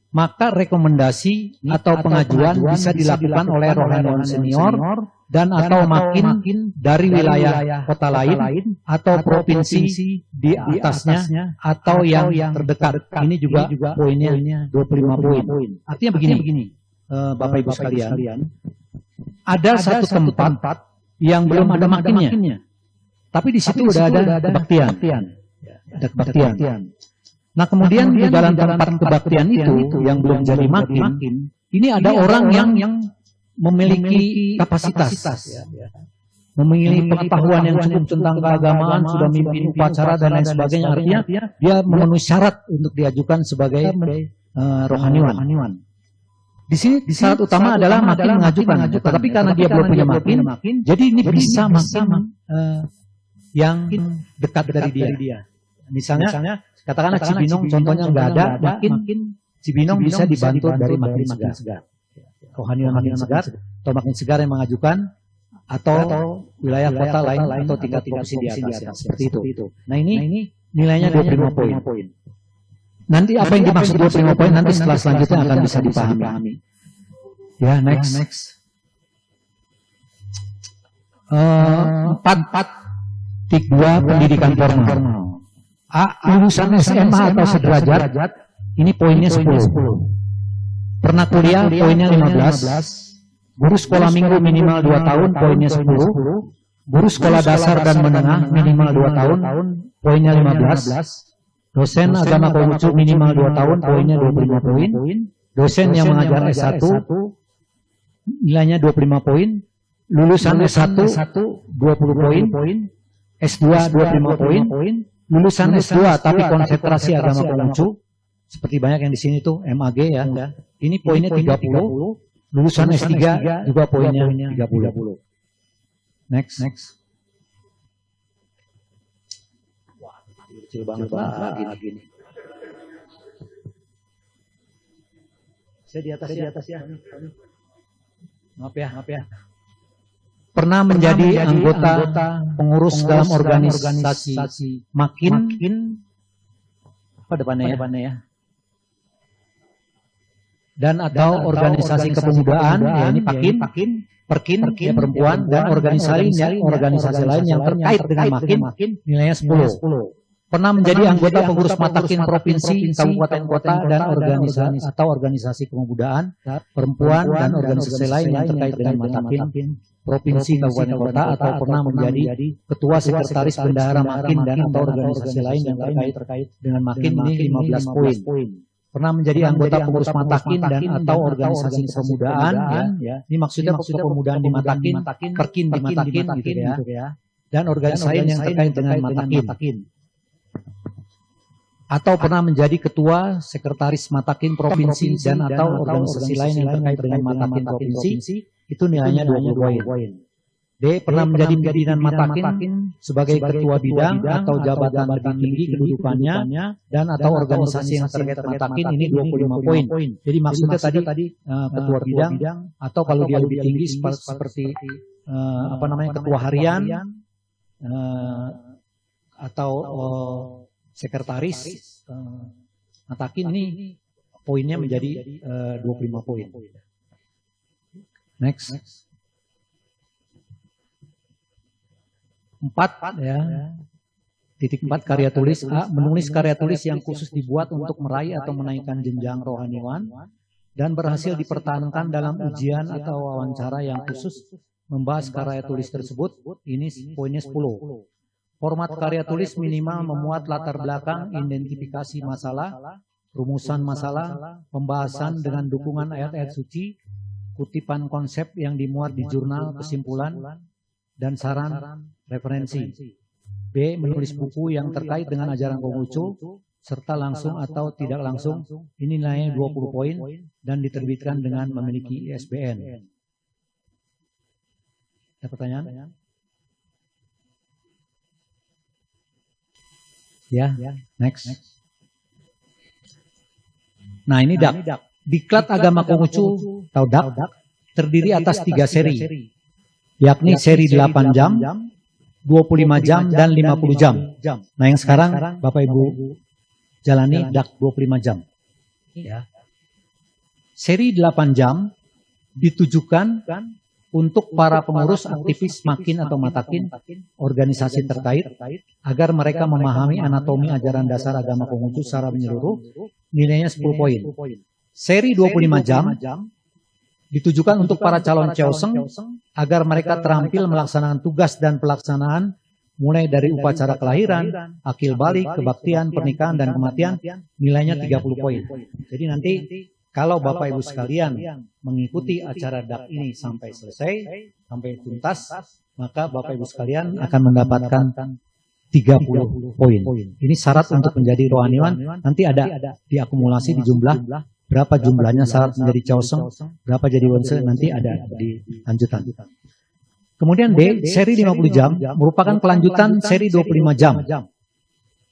maka rekomendasi atau pengajuan bisa dilakukan oleh rohaniawan senior dan atau makin dari wilayah kota lain atau provinsi di atasnya atau yang terdekat. Ini juga poinnya 25 poin. Artinya begini, Bapak Ibu sekalian, ada satu tempat yang belum ada makinnya, tapi di situ udah ada kebaktian. Ada kebaktian. Nah kemudian di dalam tempat kebaktian itu yang belum jadi makin, ini ada orang yang memiliki kapasitas, memiliki pengetahuan yang cukup tentang keagamaan, sudah mimpin upacara dan lain sebagainya. Artinya dia memenuhi syarat untuk diajukan sebagai rohaniwan. Di sini syarat utama adalah makin mengajukan, tetapi karena dia belum punya makin, jadi ini bisa makin yang dekat dari dia. Misalnya katakanlah Cibinong contohnya nggak ada, makin Cibinong bisa dibantu dari makin segar. Rohaniwan segar atau makin segar yang mengajukan atau wilayah kota lain atau tingkat provinsi di atas seperti itu. Nah ini nilainya 25 poin. Nanti apa yang dimaksud 25 poin nanti setelah selanjutnya akan bisa dipahami. Ya, next. 4.2 pendidikan formal. Lulusan SMA atau sederajat, ini poinnya 10. Pernah kuliah, poinnya 15. Guru sekolah minggu minimal 2 tahun, poinnya 10. Guru sekolah dasar dan menengah minimal 2 tahun, poinnya 15. Dosen agama Konghucu minimal 2 tahun, poinnya 25 poin. Dosen yang mengajar S1, nilainya 25 poin. Lulusan S1, 20 poin. S2, 25 poin. Lulusan S2 tapi konsentrasi agama Konghucu, seperti banyak yang di sini tuh MAG ya. Ini poinnya 30. Lulusan S3 juga poinnya 30. Next. Wah, kecil banget lagi nih. Saya di atas ya. Maaf ya. Pernah menjadi anggota pengurus dalam organisasi makin apa depannya ya? Dan atau organisasi kepemudaan, ya ini Perkin ya perempuan dan organisasi lain yang terkait dengan makin nilainya 10. Pernah menjadi anggota pengurus Matakin provinsi, kabupaten, kota dan organisasi atau organisasi kepemudaan perempuan dan organisasi lain yang terkait dengan Matakin provinsi, kabupaten, kota atau pernah menjadi ketua sekretaris bendahara makin dan atau organisasi lain yang terkait dengan makin, ini 15 poin. Pernah menjadi anggota pengurus Matakin dan atau organisasi kepemudaan, ya. Ini maksudnya kepemudaan di Matakin, Perkin di Matakin gitu ya. Dan organisasi lain yang terkait dengan Matakin. Atau pernah menjadi ketua sekretaris Matakin provinsi dan atau organisasi lain yang terkait dengan Matakin provinsi, itu nilainya 20 poin. D. Pernah menjadi pimpinan Matakin sebagai ketua bidang atau jabatan lebih tinggi kedudukannya dan atau organisasi yang terkait Matakin, ini 25 poin. Jadi maksudnya tadi ketua bidang atau kalau dia lebih tinggi seperti ketua harian atau sekretaris Matakin, ini poinnya menjadi 25 poin. Next. 4 ya. Titik 4 karya tulis. A. Menulis karya tulis yang khusus dibuat untuk meraih atau menaikkan jenjang rohaniwan dan berhasil dipertahankan dalam ujian atau wawancara yang khusus membahas karya tulis tersebut. Ini poinnya 10. Format karya tulis minimal memuat latar belakang, identifikasi masalah, rumusan masalah, pembahasan dengan dukungan ayat-ayat suci, kutipan konsep yang dimuat di jurnal, kesimpulan, dan saran referensi. B. Menulis buku yang terkait dengan ajaran Konghucu, serta langsung atau tidak langsung, ini nilainya 20 poin, dan diterbitkan dengan memiliki ISBN. Ada pertanyaan? Ya, next. Nah ini DAK. Diklat Agama Konghucu atau DAK terdiri atas 3 seri, yakni seri 8 jam, 25 jam, dan 50 jam. Nah yang sekarang Bapak Ibu jalani dak 25 jam. Ya. Seri 8 jam ditujukan untuk para pengurus aktivis makin atau matakin organisasi terkait agar mereka memahami anatomi ajaran dasar agama Konghucu secara menyeluruh, nilainya 10 poin. Seri 25 jam ditujukan untuk para calon Cheongseng agar mereka terampil melaksanakan tugas dan pelaksanaan mulai dari upacara kelahiran, akil balik, kebaktian, pernikahan, dan kematian, nilainya 30 poin. Jadi nanti kalau Bapak Ibu sekalian mengikuti acara dak ini sampai selesai, sampai tuntas, maka Bapak Ibu sekalian akan mendapatkan 30 poin. Ini syarat untuk menjadi rohaniwan, nanti ada diakumulasi di jumlah, berapa jumlahnya syarat menjadi Cheongseng, berapa jadi Wonse, nanti ada di lanjutan. Kemudian D, seri 50 jam, merupakan kelanjutan seri 25 jam.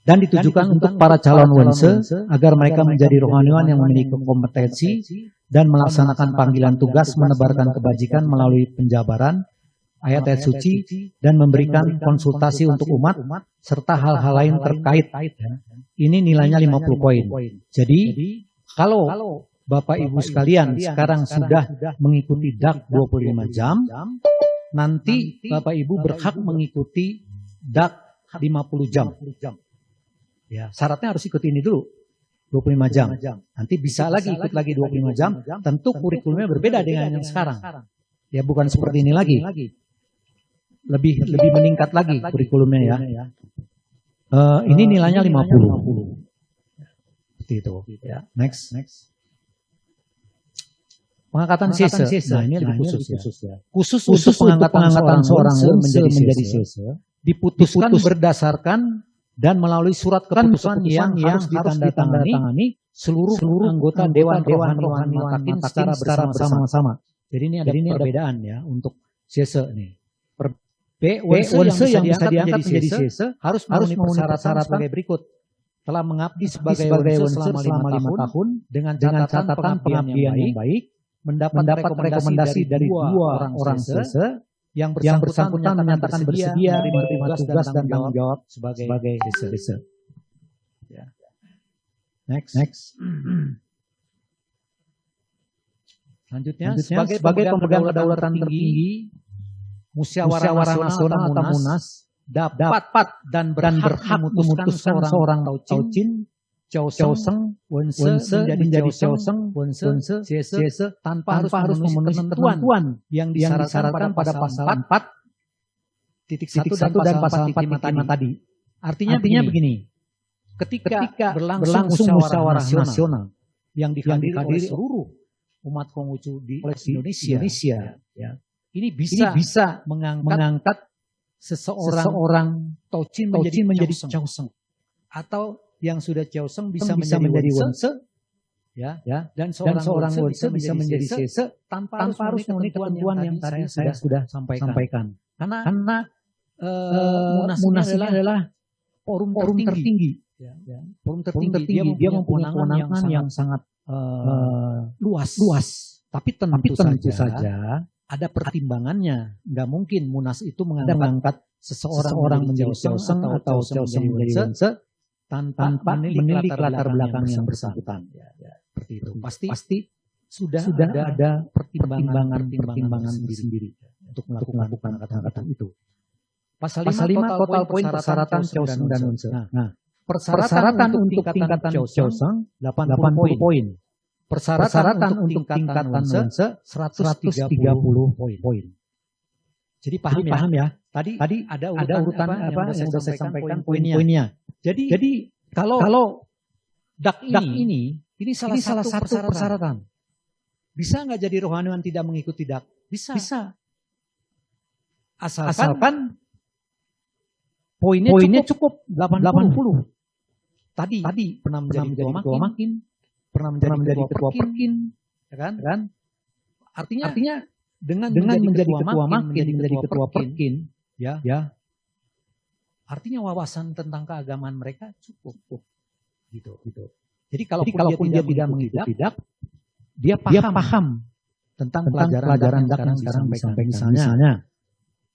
Dan ditujukan untuk para calon Wonse agar mereka menjadi rohaniwan yang memiliki kompetensi dan melaksanakan panggilan tugas menebarkan kebajikan melalui penjabaran ayat-ayat suci dan memberikan konsultasi untuk umat serta hal-hal lain terkait. Ini nilainya 50 poin. Jadi kalau Bapak Ibu sekalian sekarang sudah mengikuti dak 25 jam, nanti Bapak Ibu berhak mengikuti dak 50 jam. Ya, syaratnya harus ikut ini dulu, 25 jam. Nanti bisa lagi ikut lagi 25 jam, tentu kurikulumnya berbeda dengan yang sekarang. Ya, bukan seperti ini lagi. Lebih meningkat lagi kurikulumnya ya. Ini nilainya 50. Seperti itu. Ya, next. Pengangkatan sese. Nah, ini lebih khusus ya. Khusus pengangkatan seorang menjadi sese diputuskan berdasarkan dan melalui surat keputusan yang harus ditandatangani seluruh anggota Dewan Rohaniwan Matakin secara bersama-sama. Jadi ini ada perbedaan ya untuk sese nih. Wonse yang bisa diangkat menjadi sese harus memenuhi syarat sebagai berikut. Telah mengabdi sebagai Wonse selama 5 tahun dengan catatan pengabdian yang baik, mendapat rekomendasi dari 2 orang sese yang bersangkutan menyatakan bersedia menerima tugas dan tanggung jawab sebagai sese. Ya. Next. Selanjutnya sebagai pemegang kedaulatan tertinggi Musyawarah Nasional atau Munas dapat dan berhak memutuskan seorang Tauchin, Cheongseng, Wonse menjadi Cheongseng, Wonse, sese tanpa harus memenuhi ketentuan yang disyaratkan pada pasal 4.1 dan pasal 4.5 tadi. Artinya begini, ketika berlangsung musyawarah nasional yang dihadiri oleh seluruh umat Konghucu di Indonesia, ya, ini bisa mengangkat seseorang Tauchin menjadi Cheongseng, atau yang sudah Cheongseng bisa menjadi Wonse, ya, dan seorang Wonse bisa menjadi sese tanpa harus memenuhi ketentuan yang tadi saya sudah sampaikan. Karena Munas ini adalah forum tertinggi. Forum tertinggi. Dia mempunyai kewenangan yang sangat luas. Tapi tentu saja ada pertimbangannya. Nggak mungkin Munas itu mengangkat seseorang menjadi Cheongseng atau Cheongseng menjadi Wonse tanpa menilik latar belakang yang bersangkutan. Ya, seperti itu. Pasti sudah ada pertimbangan sendiri untuk melakukan angkatan itu. Pasal 5 total poin persyaratan Cheongseng dan Wonse. Nah, persyaratan untuk tingkatan Cheongseng 80 poin. Persyaratan untuk tingkatan Wonse 130 poin. Jadi paham ya? Tadi ada urutan apa yang sudah saya sampaikan poinnya. Jadi kalau dak ini salah satu persyaratan. Bisa nggak jadi rohaniwan tidak mengikuti dak? Bisa. Asalkan poinnya cukup 80. Tadi pernah menjadi ketua makin, pernah menjadi ketua perkin, ya kan? Artinya dengan menjadi ketua makin, menjadi ketua perkin, ya. Artinya wawasan tentang keagamaan mereka cukup. Gitu. Jadi kalaupun dia tidak mengikuti dak, dia paham tentang pelajaran dak yang sekarang disampaikan. Misalnya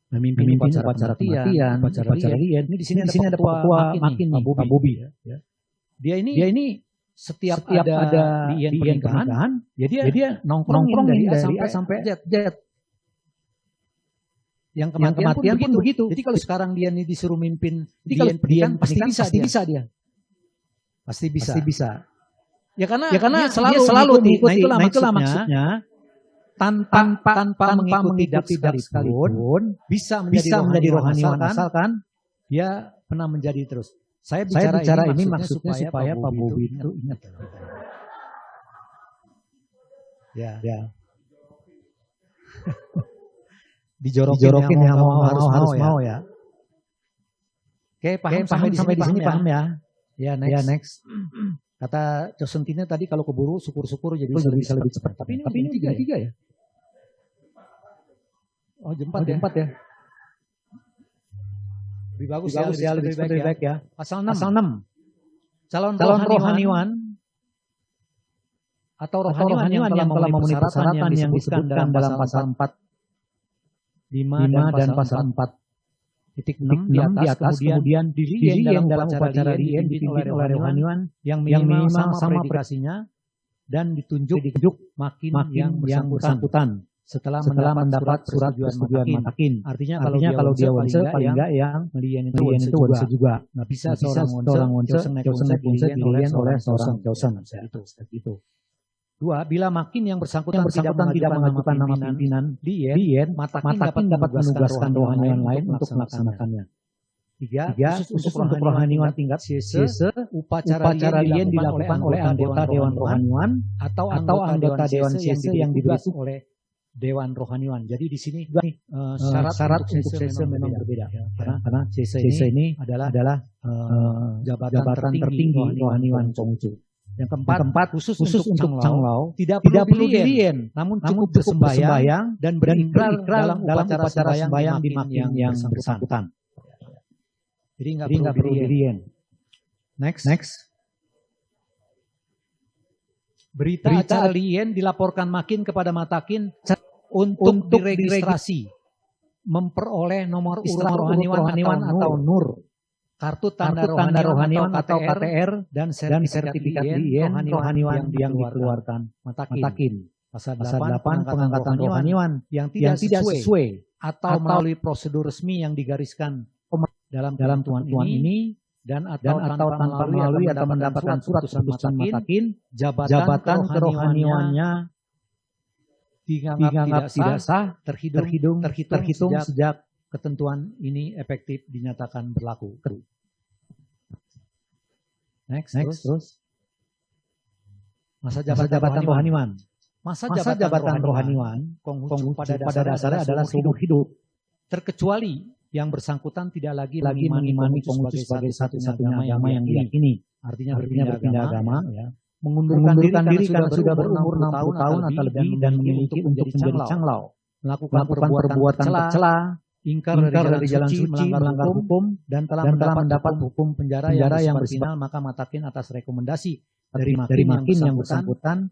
memimpin upacara kematian, upacara lien. Ini di sini ada ketua makin Pak Bobi. Ya. Dia ini setiap ada di pernikahan, ya dia nongkrongin dari A sampai Z. Yang kematian pun begitu. Jadi kalau sekarang dia nih disuruh mimpin di pernikahan, pasti bisa dia. Pasti bisa. Ya karena dia selalu mengikuti. Nah itulah maksudnya. Tanpa mengikuti dak sekalipun bisa menjadi rohaniwan asalkan dia pernah menjadi terus. Saya bicara ini maksudnya supaya Pak Bobi itu ingat. Ya. Dijorokin yang harus mau ya. Oke, paham sampai di sini paham ya. Ya, next. Kata Cosentine tadi kalau keburu syukur-syukur jadi bisa lebih cepat. Tapi ini tiga ya. Oh, jam 4 ya. Lebih bagus ya, lebih baik ya. Pasal 6. Calon rohaniwan atau rohaniwan yang telah memenuhi persyaratan yang disebutkan dalam pasal 4, 5 dan pasal 4.6 di atas kemudian diri dalam upacara lien dipimpin oleh rohaniwan yang minimal sama predikasinya dan ditunjuk makin yang bersangkutan setelah mendapat surat persetujuan matakin. Artinya kalau dia once paling enggak yang lien itu once juga. Nggak bisa seorang once dilien oleh seorang chosen. Itu. 2. Bila makin yang bersangkutan tidak mengajukan nama pimpinan lien, matakin dapat menugaskan rohaniwan lain untuk melaksanakannya. 3. Khusus untuk rohaniwan tingkat CC, upacara lien dilakukan oleh anggota Dewan Rohaniwan atau anggota Dewan CC yang diberi oleh Dewan Rohaniwan. Jadi di sini syarat untuk CC memang berbeda. Karena CC ini adalah jabatan tertinggi rohaniwan Konghucu. Yang keempat, khusus untuk Canglau tidak perlu lien, namun cukup bersembahyang dan berikrar dalam upacara sembahyang di makin yang bersangkutan. Jadi nggak perlu lien. Next. Berita acara lien dilaporkan makin kepada matakin untuk diregistrasi, memperoleh nomor urut rohaniwan atau NUR. Kartu tanda rohaniwan atau KTR dan sertifikat lien rohaniwan yang dikeluarkan matakin. Pasal 8 pengangkatan rohaniwan yang tidak sesuai atau melalui prosedur resmi yang digariskan dalam tuan ini dan atau tanpa melalui atau mendapatkan surat keputusan matakin, jabatan kerohaniwannya dianggap tidak sah, terhitung sejak ketentuan ini efektif dinyatakan berlaku. Next terus. Masa jabatan rohaniwan. Masa jabatan rohaniwan Konghucu pada dasarnya adalah seumur hidup. Terkecuali yang bersangkutan tidak lagi mengimani Konghucu sebagai satu-satunya agama yang diyakini. Artinya berpindah agama, ya. Mengundurkan diri karena sudah berumur 60 tahun atau lebih dan memiliki untuk menjadi canglau. Melakukan perbuatan tercela, ingkar dari jalan suci, melanggar hukum, dan telah mendapat hukum penjara yang bersifat maka matakin atas rekomendasi dari makin yang bersangkutan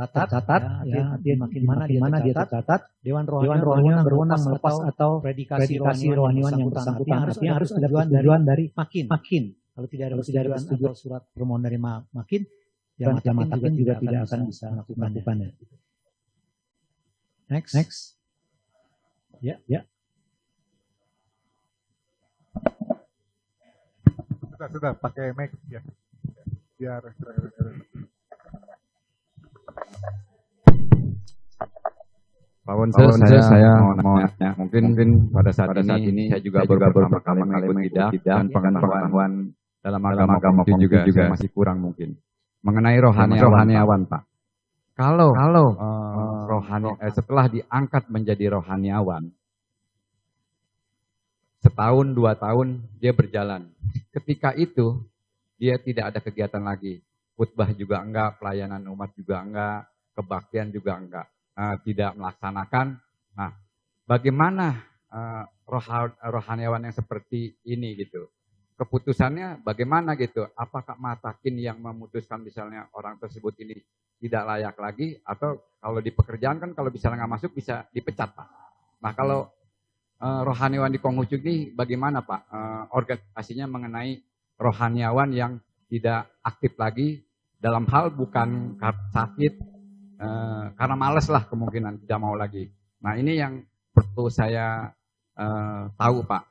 tercatat, ya, makin mana dia tercatat. Dewan Rohaniwan berwenang melepas atau predikasi rohaniwan yang bersangkutan. Artinya harus ada persetujuan dari makin. Kalau tidak ada persetujuan atau surat permohonan dari makin, ya matakin juga tidak akan bisa melakukannya. Next. Ya. Sudah pakai mic ya. Biar Pak Wonse, saya mau nanya, mungkin pada saat ini saya juga baru pertama kali mengikuti dan pengetahuan dalam agama itu juga masih kurang mungkin mengenai rohaniawan Pak. Kalau setelah diangkat menjadi rohaniawan, setahun 2 tahun dia berjalan. Ketika itu dia tidak ada kegiatan lagi, khutbah juga enggak, pelayanan umat juga enggak, kebaktian juga enggak. Tidak melaksanakan. Nah, bagaimana rohaniawan yang seperti ini gitu? Keputusannya bagaimana gitu? Apakah matakin yang memutuskan misalnya orang tersebut ini tidak layak lagi, atau kalau di pekerjaan kan kalau misalnya nggak masuk bisa dipecat Pak. Nah kalau rohaniawan di Konghucu ini bagaimana Pak organisasinya mengenai rohaniawan yang tidak aktif lagi dalam hal bukan sakit, karena males lah kemungkinan tidak mau lagi. Nah ini yang perlu saya tahu Pak.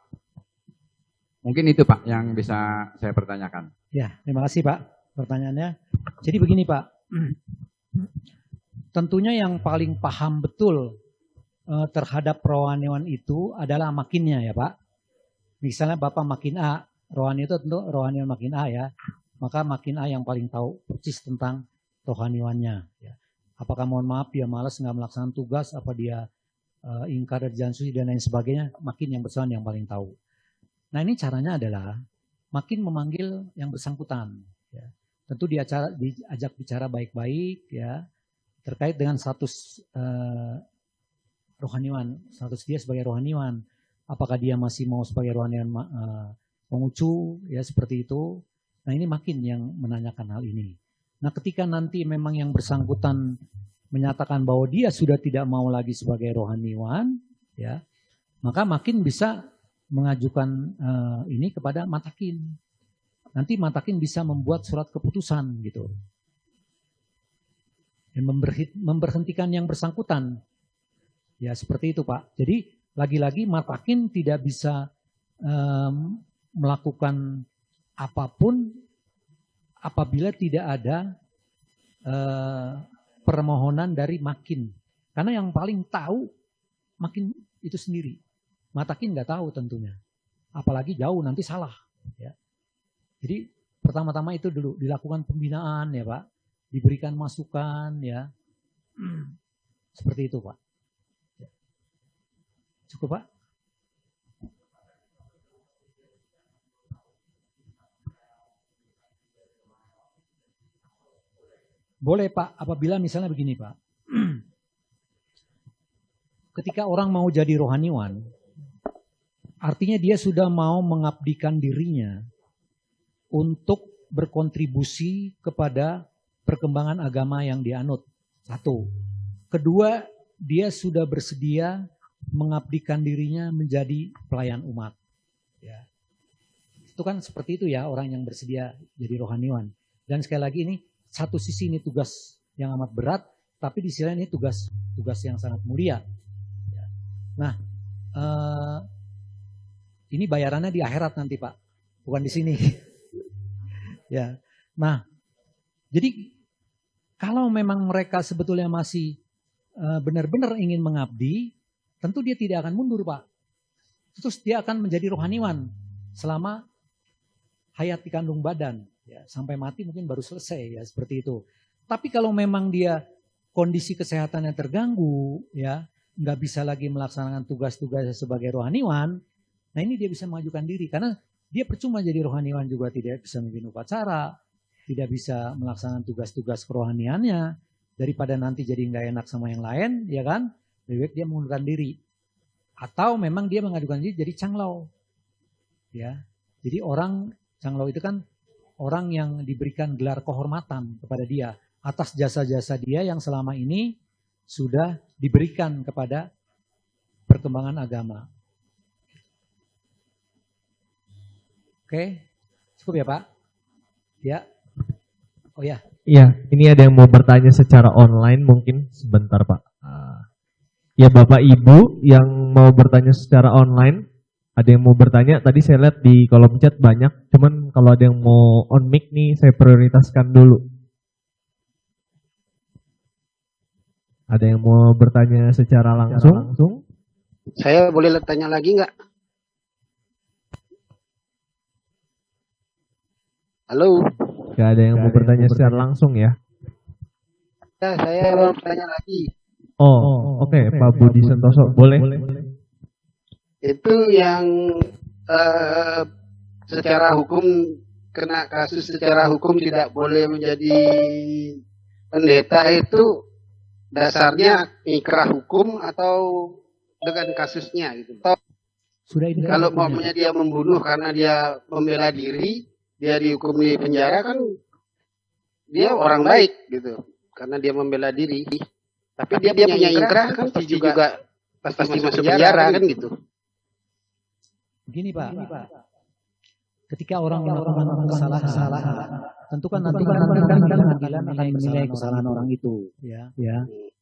Mungkin itu Pak yang bisa saya pertanyakan. Ya, terima kasih Pak pertanyaannya. Jadi begini Pak, tentunya yang paling paham betul terhadap rohaniwan itu adalah makinnya ya Pak. Misalnya Bapak makin A, rohani itu tentu rohaniwan makin A ya, maka makin A yang paling tahu persis tentang rohaniwannya. Ya. Apakah mohon maaf dia malas nggak melaksanakan tugas, apa dia ingkar dari jalan suci dan lain sebagainya, makin yang bersangkutan yang paling tahu. Nah ini caranya adalah makin memanggil yang bersangkutan. Ya. Tentu diajak bicara baik-baik ya terkait dengan status rohaniwan, status dia sebagai rohaniwan. Apakah dia masih mau sebagai rohaniwan pengucu ya seperti itu. Nah ini makin yang menanyakan hal ini. Nah ketika nanti memang yang bersangkutan menyatakan bahwa dia sudah tidak mau lagi sebagai rohaniwan, ya, maka makin bisa mengajukan ini kepada matakin. Nanti matakin bisa membuat surat keputusan gitu, dan memberhentikan yang bersangkutan, ya seperti itu Pak. Jadi lagi-lagi matakin tidak bisa melakukan apapun apabila tidak ada permohonan dari makin. Karena yang paling tahu makin itu sendiri. Matakin nggak tahu tentunya. Apalagi jauh nanti salah. Ya. Jadi pertama-tama itu dulu dilakukan pembinaan ya Pak. Diberikan masukan ya. Seperti itu Pak. Cukup Pak? Boleh Pak, apabila misalnya begini Pak. Ketika orang mau jadi rohaniwan, artinya dia sudah mau mengabdikan dirinya untuk berkontribusi kepada perkembangan agama yang dianut. Satu. Kedua, dia sudah bersedia mengabdikan dirinya menjadi pelayan umat. Ya. Itu kan seperti itu ya orang yang bersedia jadi rohaniwan. Dan sekali lagi ini, satu sisi ini tugas yang amat berat, tapi di sisi lain ini tugas yang sangat mulia. Ya. Nah, ini bayarannya di akhirat nanti Pak, bukan di sini. Ya. Nah, jadi kalau memang mereka sebetulnya masih benar-benar ingin mengabdi, tentu dia tidak akan mundur Pak. Terus dia akan menjadi rohaniwan selama hayat di kandung badan. Ya, sampai mati mungkin baru selesai ya seperti itu. Tapi kalau memang dia kondisi kesehatannya terganggu, ya nggak bisa lagi melaksanakan tugas-tugasnya sebagai rohaniwan, nah ini dia bisa mengajukan diri karena dia percuma jadi rohaniwan juga tidak bisa memimpin upacara, tidak bisa melaksanakan tugas-tugas kerohaniannya, daripada nanti jadi nggak enak sama yang lain, ya kan? Lebih baik dia mengundurkan diri. Atau memang dia mengajukan diri jadi canglau, ya. Jadi orang canglau itu kan orang yang diberikan gelar kehormatan kepada dia atas jasa-jasa dia yang selama ini sudah diberikan kepada perkembangan agama. Oke, cukup ya Pak? Ya. Oh ya. Iya, ini ada yang mau bertanya secara online mungkin sebentar Pak. Ya Bapak Ibu yang mau bertanya secara online. Ada yang mau bertanya, tadi saya lihat di kolom chat banyak, cuman kalau ada yang mau on mic nih, saya prioritaskan dulu. Ada yang mau bertanya secara langsung? Saya boleh tanya lagi nggak? Halo? Gak ada yang mau bertanya secara langsung ya? Ya, saya mau bertanya lagi. Oh, oke. Pak Budi Santoso, boleh? Itu yang secara hukum kena kasus secara hukum tidak boleh menjadi pendeta itu dasarnya ikrah hukum atau dengan kasusnya gitu. Sudah ini kalau umpamanya dia membunuh karena dia membela diri, dia dihukum di penjara kan dia orang baik gitu karena dia membela diri. Tapi dia punya ikrah kan pasti masuk penjara kan gitu. Begini Pak, Ketika orang melakukan kesalahan, tentu kan nanti pengadilan akan menilai kesalahan orang itu, ya.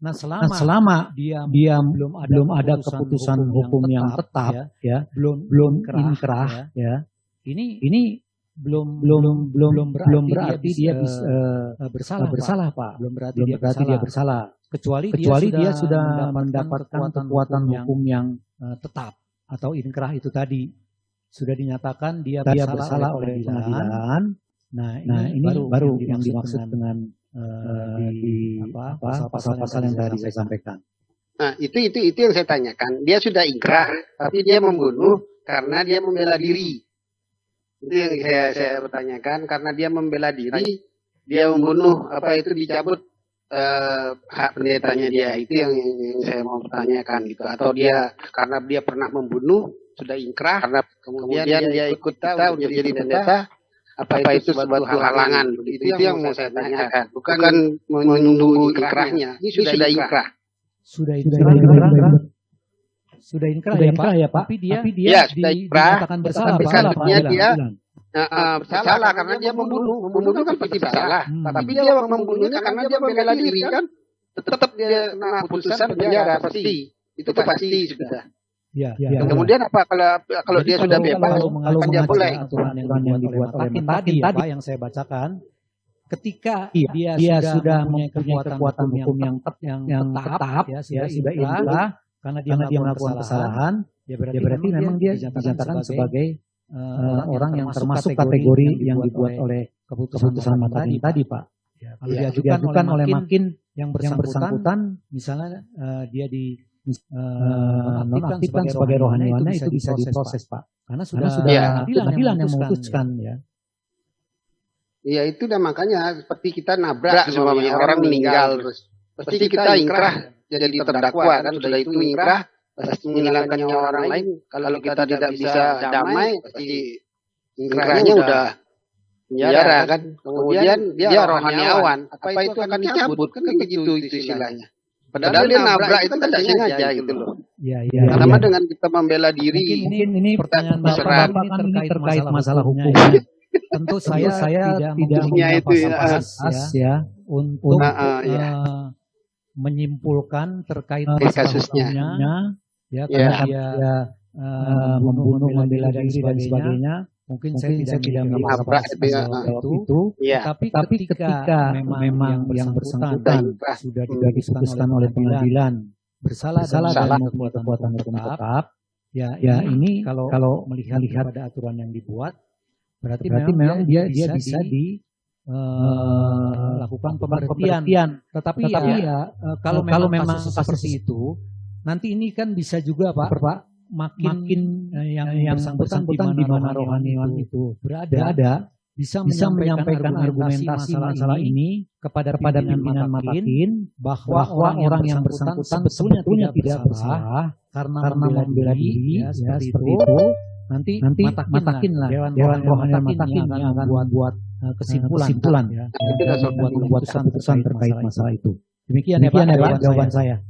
Nah, selama dia belum ada keputusan hukum yang tetap, ya, belum inkrah, ya. Ini belum berarti dia bersalah, Pak. Belum berarti dia bersalah. Kecuali dia sudah mendapatkan kekuatan hukum yang tetap atau inkrah itu tadi. Sudah dinyatakan dia bersalah oleh pengadilan. Nah, ini baru yang dimaksud dengan pasal-pasal yang tadi saya sampaikan. Nah, itu yang saya tanyakan. Dia sudah inkrah, tapi dia membunuh karena dia membela diri. Itu yang saya bertanyakan, karena dia membela diri, dia membunuh, itu dicabut hak pendetanya dia. Itu yang saya mau pertanyakan gitu. Atau dia karena dia pernah membunuh, sudah inkrah, karena kemudian dia ikut kita untuk jadi pendeta, apa itu sebuah halangan? Itu yang mau saya tanyakan. Bukan menunggu inkrahnya. Ini sudah inkrah. Sudah inkrah ya Pak. Tapi dia sudah inkrah. dinyatakan bersalah. Dia bersalah karena dia membunuh. Membunuh kan pasti bersalah. Tapi dia membunuhnya karena dia membela diri kan. Tetap dia kena putusan penjara pasti. Itu pasti sudah. Ya. Kemudian apa kalau dia sudah bebas? Kalau dia boleh aturan yang dibuat oleh Makin tadi yang saya bacakan, ketika dia sudah mempunyai kekuatan hukum yang tetap, ya sudah inkrah karena dia melakukan kesalahan, ya berarti memang dia dinyatakan sebagai orang yang termasuk kategori yang dibuat oleh keputusan Makin tadi, Pak. Kalau diajukan oleh Makin yang bersangkutan, misalnya dia nonaktifkan sebagai rohaniwannya, itu bisa diproses, Pak. Karena sudah pengadilan yang memutuskan, ya. Iya, itu udah makanya seperti kita nabrak semuanya, orang meninggal terus. Pasti kita inkrah jadi terdakwa kan, sudah itu inkrah pasti menghilangkan nyawa orang lain. Kalau kita tidak bisa damai, pasti inkrahnya udah penjara kan. Kemudian dia rohaniawan, apa itu akan dicabut kan, begitu itu istilahnya. Padahal dia nabrak itu tidak sengaja gitu loh. Sama dengan kita membela diri. Mungkin ini pertanyaan Bapak ini terkait masalah hukumnya. Tentu saya tidak mempunyai pasal ya untuk menyimpulkan terkait kasusnya. Ya, karena dia membunuh, membela diri dan sebagainya. Mungkin saya tidak menabrak itu. Tapi ketika memang yang bersangkutan sudah diputuskan oleh pengadilan bersalah dan mempunyai kekuatan hukum tetap, ya ini kalau melihat pada aturan yang dibuat, berarti memang dia bisa dilakukan pemberhentian. Tetapi ya kalau memang kasus seperti itu, nanti ini kan bisa juga Pak makin yang bersangkutan di mana rohaniwan itu berada bisa menyampaikan argumentasi masalah ini kepada pimpinan Makin bahwa orang yang bersangkutan sebetulnya tidak bersalah karena membela diri, ya, seperti itu. Nanti Matakin lah Dewan Rohaniwan Matakin yang akan buat kesimpulan ya, buat keputusan terkait masalah itu. Demikian ya Pak jawaban saya.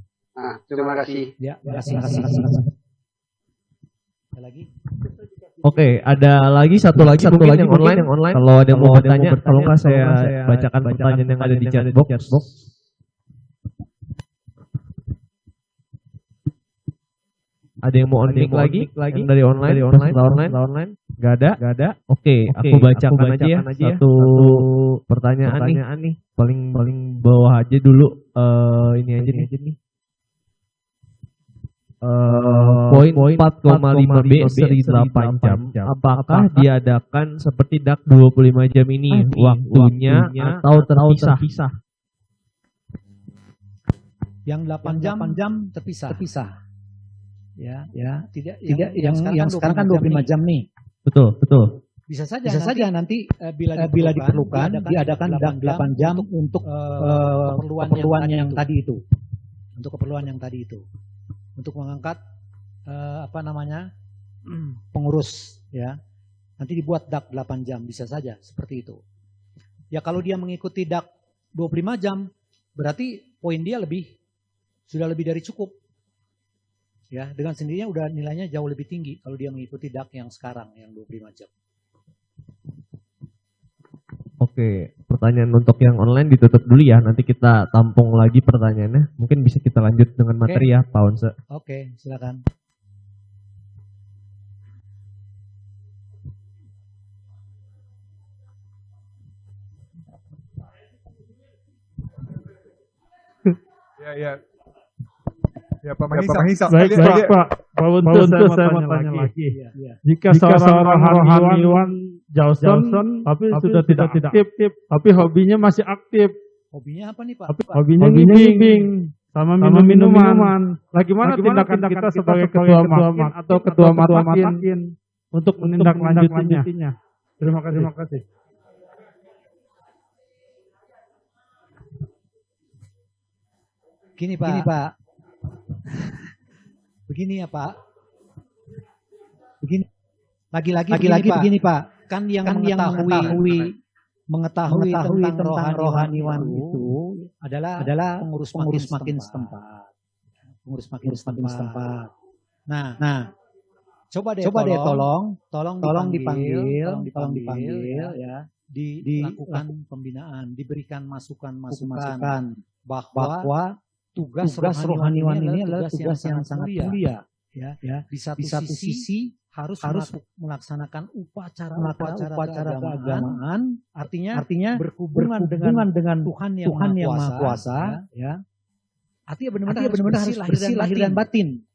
Terima kasih. Ya, terima kasih. Lagi. Oke, ada satu lagi yang online. Kalau ada yang mau bertanya, kalau nggak saya bacakan pertanyaan yang ada di chat box. Ada yang mau on mic lagi yang dari online? Nggak ada. Oke, aku bacakan aja ya satu pertanyaan nih. Paling bawah aja dulu. Ini aja nih. Poin 4,5B seri 8 jam. Apakah diadakan seperti DAK 25 jam ini waktunya atau terpisah? Yang 8 jam terpisah. Ya, tidak yang sekarang kan 25 jam nih. Betul. Bisa saja nanti bila diperlukan diadakan DAK 8 jam untuk keperluan yang tadi itu. Untuk keperluan yang tadi itu. Untuk mengangkat pengurus, ya. Nanti dibuat DAK 8 jam, bisa saja seperti itu. Ya kalau dia mengikuti DAK 25 jam, berarti poin dia sudah lebih dari cukup. Ya, dengan sendirinya udah nilainya jauh lebih tinggi kalau dia mengikuti DAK yang sekarang yang 25 jam. Oke, pertanyaan untuk yang online ditutup dulu ya. Nanti kita tampung lagi pertanyaannya. Mungkin bisa kita lanjut dengan materi ya, Pak Onse. Oke, silakan. Ya Pak Mahisa. Baik Pak. Pak Untuk saya mau tanya lagi. Jika seorang rohaniwan Johnson tapi sudah tidak aktif, tapi hobinya masih aktif. Hobinya apa nih Pak? Hobinya ngibing sama minuman. Bagaimana tindakan kita sebagai ketua makin atau ketua matakin untuk menindaklanjutinya? Terima kasih. Gini Pak. Begini ya Pak. Begini. Lagi-lagi begini Pak. Kan yang mengetahui tentang rohaniwan itu adalah pengurus makin setempat. Pengurus makin setempat. Nah, coba deh tolong dipanggil ya. Dilakukan pembinaan, diberikan masukan bahwa tugas rohaniwan ini adalah tugas yang sangat mulia. Ya. Di satu sisi harus melaksanakan upacara keagamaan, artinya berhubungan dengan Tuhan yang Maha Kuasa. Ya. Artinya benar-benar harus bersih lahir dan batin.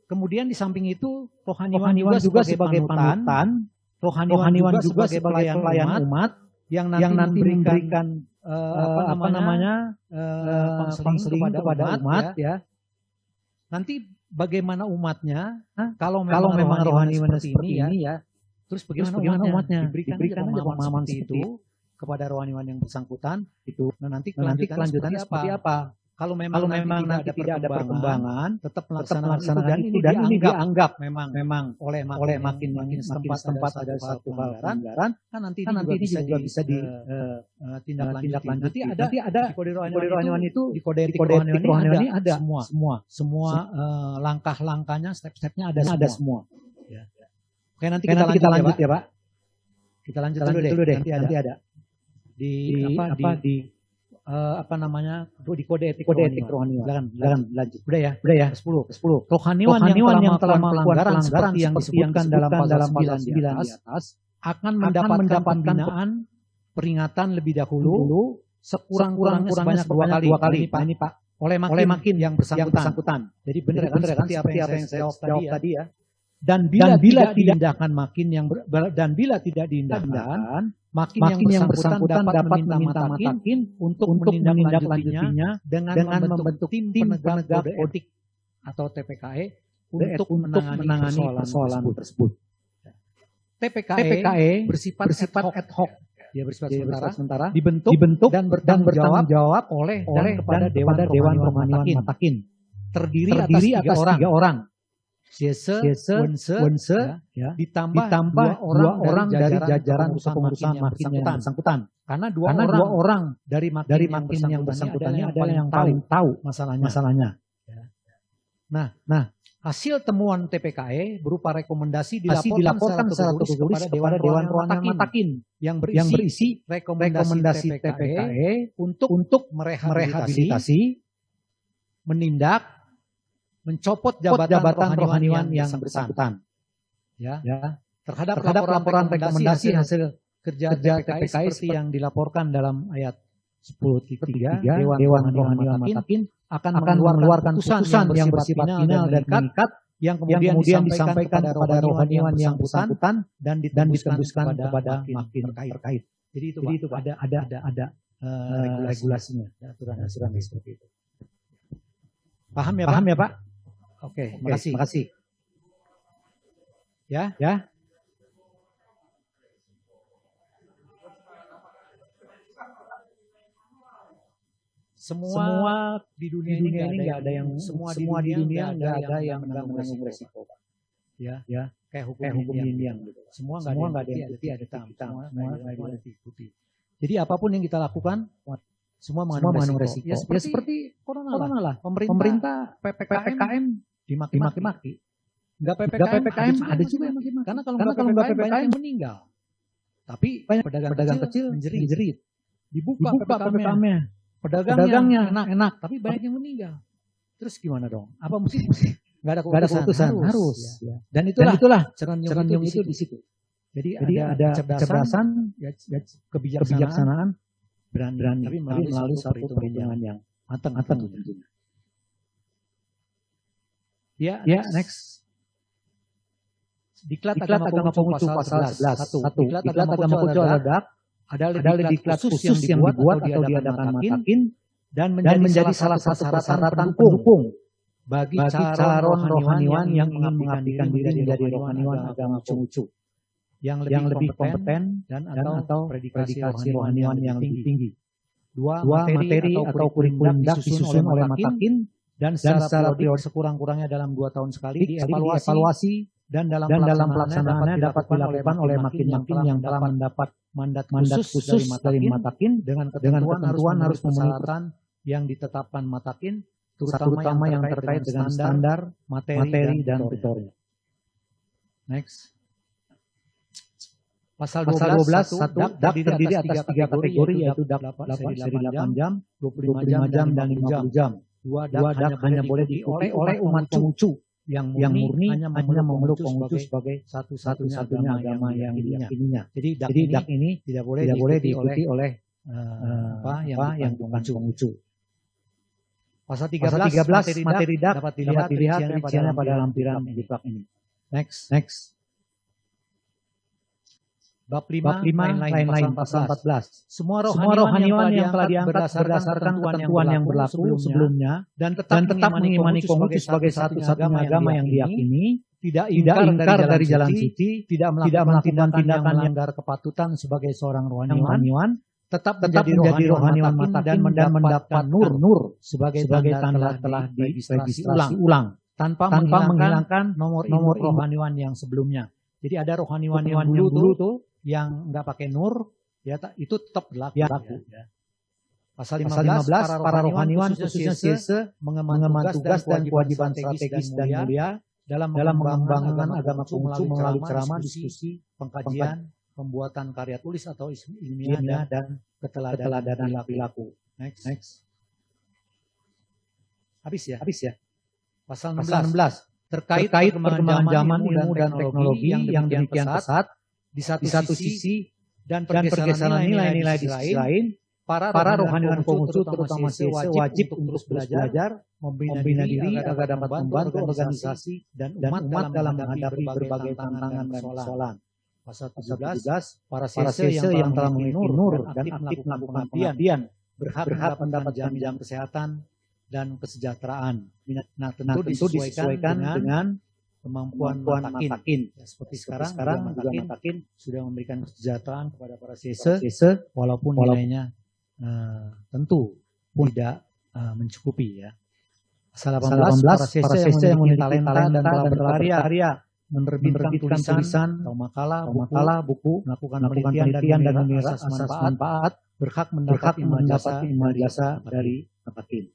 Kemudian di samping itu rohaniwan juga sebagai panutan, rohaniwan juga sebagai pelayan umat yang nanti memberikan konseling kepada umat ya. Nanti bagaimana umatnya kalau memang rohaniwan seperti ini ya. Terus bagaimana umatnya? Diberikan pemahaman seperti itu kepada rohaniwan yang bersangkutan itu. Nah, nanti kelanjutannya seperti apa? Kalau memang nanti tidak ada perkembangan, tetap melaksanakan itu dan ini dianggap memang oleh makin setempat ada satu pelanggaran, kan nanti juga bisa ditindaklanjuti. Nanti ada di kode rohaniwan itu, di kode etik rohaniwan ini ada semua langkah-langkahnya, step-stepnya ada semua. Ya. Oke, nanti kita lanjut ya Pak. Kita lanjut dulu deh. Nanti ada di kode etik rohaniwan. Silakan lanjut. Udah ya. 10. Rohaniwan yang telah melakukan pelanggaran seperti yang disebutkan dalam pasal 9 di atas akan mendapatkan pembinaan peringatan lebih dahulu sekurang-kurangnya sebanyak dua kali. Ini Pak. Oleh makin yang bersangkutan. Jadi benar kan seperti apa yang saya jawab tadi ya. Dan bila tidak diindahkan makin yang bersangkutan dapat meminta matakin untuk menindaklanjutinya dengan membentuk tim penegak kode etik atau TPKE untuk menangani persoalan tersebut. TPKE bersifat ad hoc. Dia bersifat sementara dibentuk dan bertanggung jawab oleh dan kepada Dewan Rohaniwan Matakin. Terdiri atas 3 orang. Jese, Wense, ya, ditambah 2 orang dari jajaran kepengurusan makin yang bersangkutan. Karena dua orang dari makin yang bersangkutan ini adalah yang paling tahu masalahnya. Nah, hasil temuan TPKE berupa rekomendasi dilaporkan secara tertulis kepada Dewan Rohaniwan Matakin yang berisi rekomendasi TPKE untuk merehabilitasi, menindak, mencopot jabatan rohaniwan yang bersangkutan. Ya. Terhadap laporan rekomendasi hasil kerja TPKE seperti yang dilaporkan dalam ayat 10.3, Dewan Rohaniwan Matakin akan mengeluarkan putusan yang bersifat final dan mengikat yang kemudian disampaikan kepada rohaniwan yang bersangkutan dan ditembuskan kepada makin terkait. Jadi itu ada regulasinya, aturan seperti itu. Paham ya Pak? Oke, makasih. Ya. Semua di dunia ini nggak ada yang menanggung resiko, Pak. Ya. Kayak hukum Indian gitu. Semua nggak ada yang diikuti. Jadi apapun yang kita lakukan, semua mengandung resiko. Ya seperti corona lah. Pemerintah PPKM dimaki-maki. Enggak PPKM ada juga yang maki-maki. Karena kalau enggak PPKM banyak yang meninggal. Tapi banyak pedagang kecil menjerit. Dibuka PPKM-nya. Pedagangnya enak, tapi banyak yang meninggal. Terus gimana dong? Apa mesti nggak ada keputusan? Harus. Ya. Dan itulah Cerenyung itu di situ. Jadi ada kecerdasan, kebijaksanaan, berani, tapi melalui satu perhitungan yang matang tentunya. Ya, next. Diklat Agama Konghucu pasal 11. Diklat Agama Konghucu adalah diklat khusus yang dibuat atau diadakan Matakin dan menjadi salah satu persyaratan pendukung bagi calon rohaniwan yang ingin mengabdikan diri menjadi rohaniwan agama Konghucu yang lebih kompeten dan atau predikasi rohaniwan yang lebih tinggi. Dua materi atau kurikulum disusun oleh Matakin dan secara periode sekurang-kurangnya dalam 2 tahun sekali dievaluasi dan dalam pelaksanaannya dapat dilakukan oleh makin-makin yang telah mendapat mandat khusus dari Matakin dengan ketentuan harus memenuhi persyaratan yang ditetapkan Matakin, terutama yang terkait dengan standar, materi dan tutornya. Next. Pasal 12, dak terdiri atas 3 kategori, yaitu dak seri 8 jam, 25 jam, dan 50 jam. Dua dak hanya boleh diikuti oleh umat Konghucu yang murni hanya memeluk Konghucu sebagai satu-satunya agama yang diyakininya. Jadi dak ini tidak boleh diikuti oleh yang bukan Konghucu. Pasal 13 materi dak dapat dilihat rinciannya pada lampiran diklat ini. Next. Bab 5 lain-lain pasal 14. Semua rohaniwan yang telah diangkat berdasarkan ketentuan yang berlaku sebelumnya dan tetap mengimani Konghucu sebagai satu-satunya agama yang diyakini, tidak ingkar dari jalan suci, tidak melakukan tindakan yang melanggar kepatutan sebagai seorang rohaniwan, tetap menjadi rohaniwan Matakin dan mendapatkan nur sebagai tanda telah diregistrasi ulang tanpa menghilangkan nomor rohaniwan yang sebelumnya. Jadi ada rohaniwan yang dulu tuh yang nggak pakai nur, ya itu tetap berlaku. Ya. Pasal 15 para rohaniwan khususnya Siese mengemban tugas dan kewajiban strategis dan mulia dalam mengembangkan agama Konghucu melalui ceramah, diskusi, pengkajian, pembuatan karya tulis atau ilmiah dan keteladanan perilaku. Next. Habis ya. Pasal 16 terkait perkembangan zaman ilmu dan teknologi yang demikian pesat di satu sisi dan pergeseran nilai-nilai di sisi lain, para rohaniwan Konghucu terutama Siese wajib untuk belajar membina diri agar dapat membantu organisasi dan umat dalam menghadapi berbagai tantangan dan persoalan. Pasal 17, para Siese yang telah memiliki nur dan aktif melakukan pengabdian berhak mendapat jaminan kesehatan dan kesejahteraan. Nah, tentu disesuaikan dengan kemampuan Matakin. Ya, seperti sekarang juga Matakin sudah memberikan kesejahteraan kepada para Siese walaupun nilainya tentu tidak mencukupi ya. Pasal 18 para Siese yang memiliki talenta dan telah berkarya menerbitkan tulisan atau makalah, buku, melakukan penelitian dan menilai asas manfaat berhak mendapat imam jasa dari Matakin.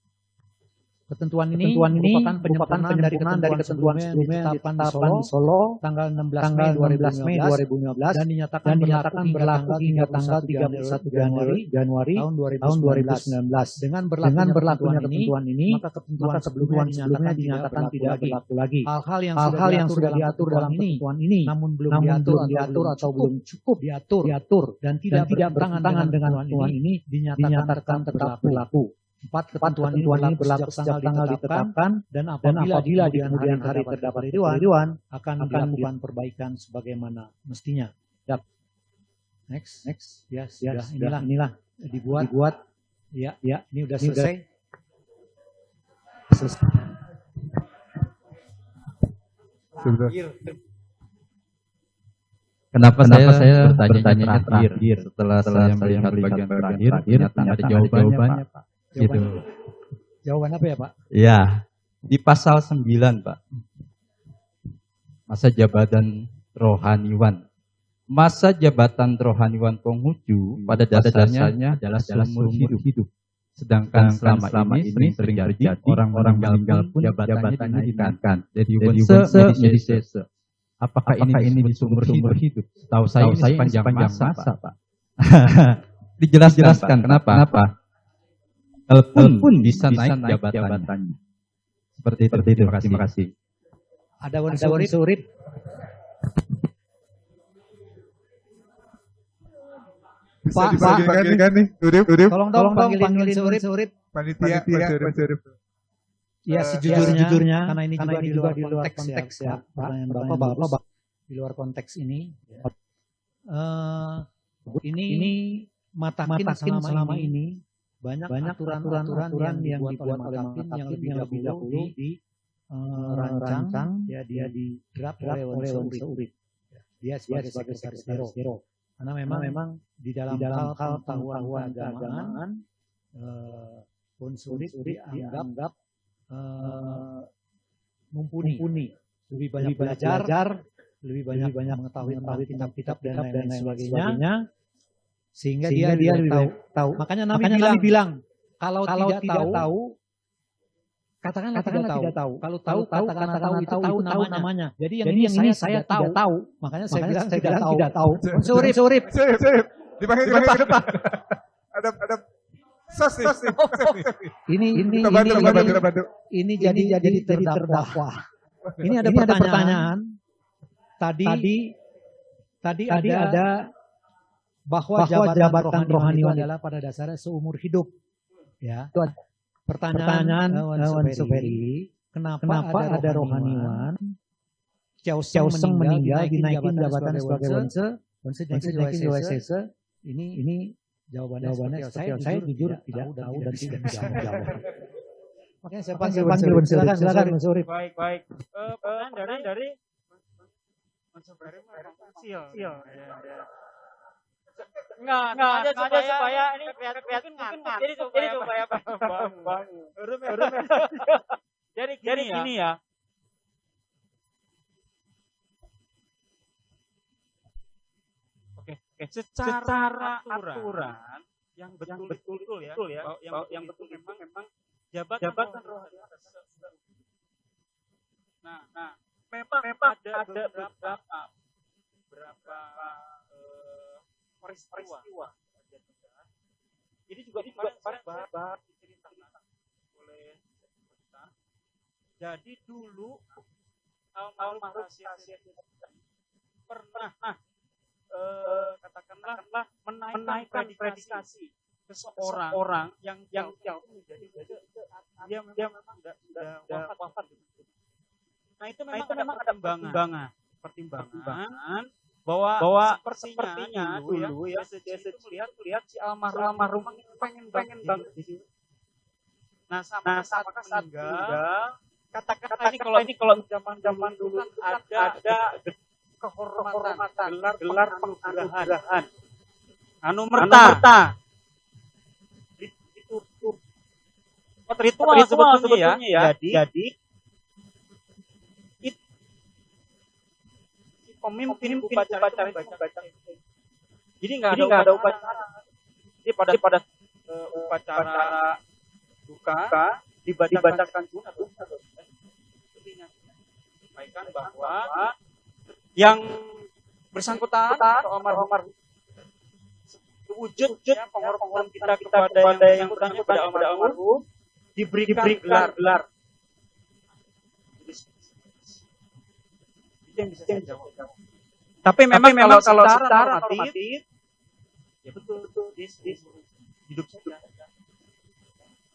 Ketentuan ini merupakan penyempurnaan dari ketentuan sebelumnya yang ditetapkan di Solo tanggal 16 Mei 2015 dan dinyatakan berlaku hingga tanggal 31 Januari tahun 2019. Dengan berlakunya ketentuan ini, maka ketentuan sebelumnya dinyatakan tidak berlaku lagi. Hal-hal yang sudah diatur dalam ketentuan ini namun belum diatur atau belum cukup diatur dan tidak bertentangan dengan ketentuan ini dinyatakan tetap berlaku. 4 ketentuan ini berlaku sejak tanggal ditetapkan dan apabila di kemudian hari terdapat keliruan akan dilakukan perbaikan sebagaimana mestinya. Next. Ya, inilah dibuat. Ya, ini udah selesai. Kenapa saya bertanya terakhir setelah saya melihat bagian terakhir ternyata ada jawabannya, Pak. Gitu. Jawaban apa ya, Pak? Ya, di pasal 9, Pak. Masa jabatan rohaniwan. Masa jabatan rohaniwan Konghucu pada dasarnya adalah seumur hidup. Sedangkan selama ini sering terjadi orang meninggal pun jabatannya dinaikkan. Jadi Wonse menjadi Sese. Apakah ini sumber hidup? Tahu saya ini sepanjang masa, Pak. Dijelaskan kenapa? Telepon bisa naik jabatannya. Seperti itu. Terima kasih. Ada Surip. Bisa dipanggilkan nih, Surip. Tolong panggilin Surip. Panitia, Pak Surip. Ya sejujurnya, karena ini juga di luar konteks ya. Pertanyaan Bapak di luar konteks ini. Ini Matakin selama ini banyak aturan yang dibuat oleh Matakin yang lebih dahulu dirancang, ya dia didraft oleh Surip. Dia sebagai sekretaris biro. Karena memang di dalam hal pengetahuan keagamaan, Surip dianggap mumpuni, lebih banyak belajar, lebih banyak mengetahui tentang kitab dan lain sebagainya, sehingga dia lebih tahu. Makanya Nabi bilang kalau tidak tahu, katakanlah tidak tahu. Kalau tahu katakanlah tahu namanya. Jadi yang ini saya tahu. Makanya saya bilang tidak tahu. Surip. Dipanggil ke depan. Ada sos nih. Ini jadi terdakwa. Ini ada pertanyaan. Tadi ada bahwa jabatan rohaniwan adalah pada dasarnya seumur hidup. Ya. Pertanyaan Wan Superi, kenapa ada rohaniwan Chaoseng meninggal dinaikin jabatan sebagai Wanse dinaikin Wesese? Ini jawabannya saya jujur tidak tahu dan tidak bisa menjawab. Makanya saya panggil Wanse. Silakan Surip. Baik. Pertanyaan dari Wanse kecil. Enggak aja supaya ini kelihatan ngantuk. Jadi supaya bangun. Jadi gini ya. Oke. Secara aturan yang betul ya. Yang betul memang jabatan rohani. Nah, memang ada beberapa peristiwa. Jadi juga kemarin bahas diceritakan oleh kita. Jadi dulu almarhum pernah katakanlah menaikkan predikasi ke seorang yang menjadi dia memang sudah wafat. Nah itu memang ada pertimbangan bahwa sepertinya dulu ya lihat si almarhum pengen banget di sini. Nah saat meninggal katakan ini kalau zaman dulu ada kehormatan gelar penganugerahan Anumerta itu ritual sebetulnya ya. Jadi pemimpin upacara. Jadi nggak ada upacara. Jadi pada upacara duka dibacakan sunat. Sampaikan bahwa yang bersangkutan almarhum wujud penghormatan kita kepada yang bersangkutan kepada almarhum diberikan gelar. Yang bisa saya jawab. Tapi memang kalau secara normatif ya betul di hidup saja.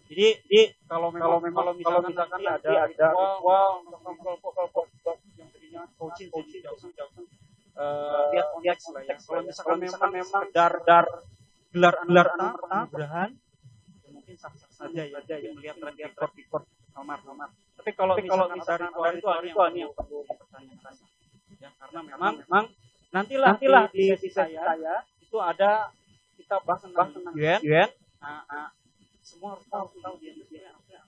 Jadi kalau misalkan ada yang tadinya coaching lihat konteks lah ya. Kalau misalkan memang dar gelar anugerahan mungkin sah saja ya melihat record almarhum. Tapi kalau misalkan ritual itu yang perlu dipertanyakan. Ya, karena memang nantilah di sesi saya itu ada kita bahas tentang UN. Nah, semua harus tahu di Indonesia apa.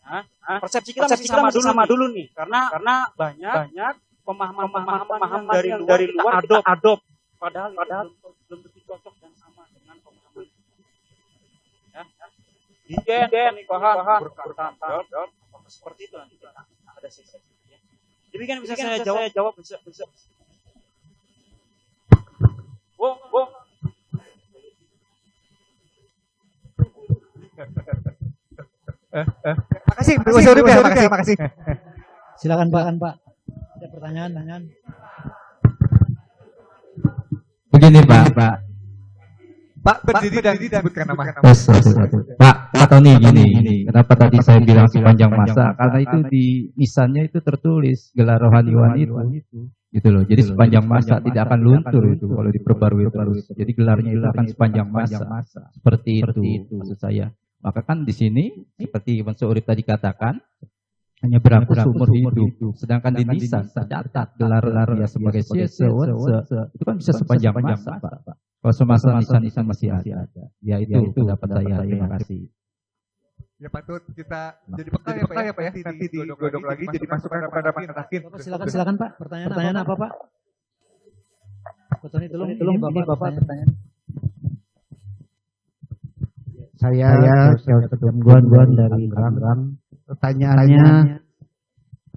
Nah, persepsi kita masih sama dulu nih karena banyak pemahaman dari luar kita adopt padahal belum tentu cocok dan sama dengan pemahaman. Ya. Di UN pernikahan berkata seperti itu nanti kita ada sesi. Demikian bisa saya jawab. Bisa. Wow. Makasih. Silakan Pak. Ada pertanyaan. Begini Pak. Pak berdiri dan disebutkan nama. Pak Tony gini. Kenapa tadi saya bilang sepanjang masa? Karena itu di nisannya itu tertulis gelar rohaniwan itu. Gitu loh. Jadi sepanjang masa tidak akan luntur itu kalau diperbarui terus. Jadi gelarnya itu akan sepanjang masa. Seperti itu maksud saya. Maka kan di sini seperti Mas Urip tadi katakan hanya berlaku seumur hidup. Sedangkan di nisan tercatat gelar dia sebagai siese, itu kan bisa sepanjang masa, Pak. Kalau semasa nisan masih ada. Ya itu pendapat saya. Terima kasih. Ya patut kita jadi bekal ya Pak ya. Nanti digodok lagi jadi masukan kepada masyarakat. Silakan Pak. Pertanyaan apa Pak? Tony tolong ini Bapak pertanyaan. Saya Ketumguan dari Tangerang. Pertanyaannya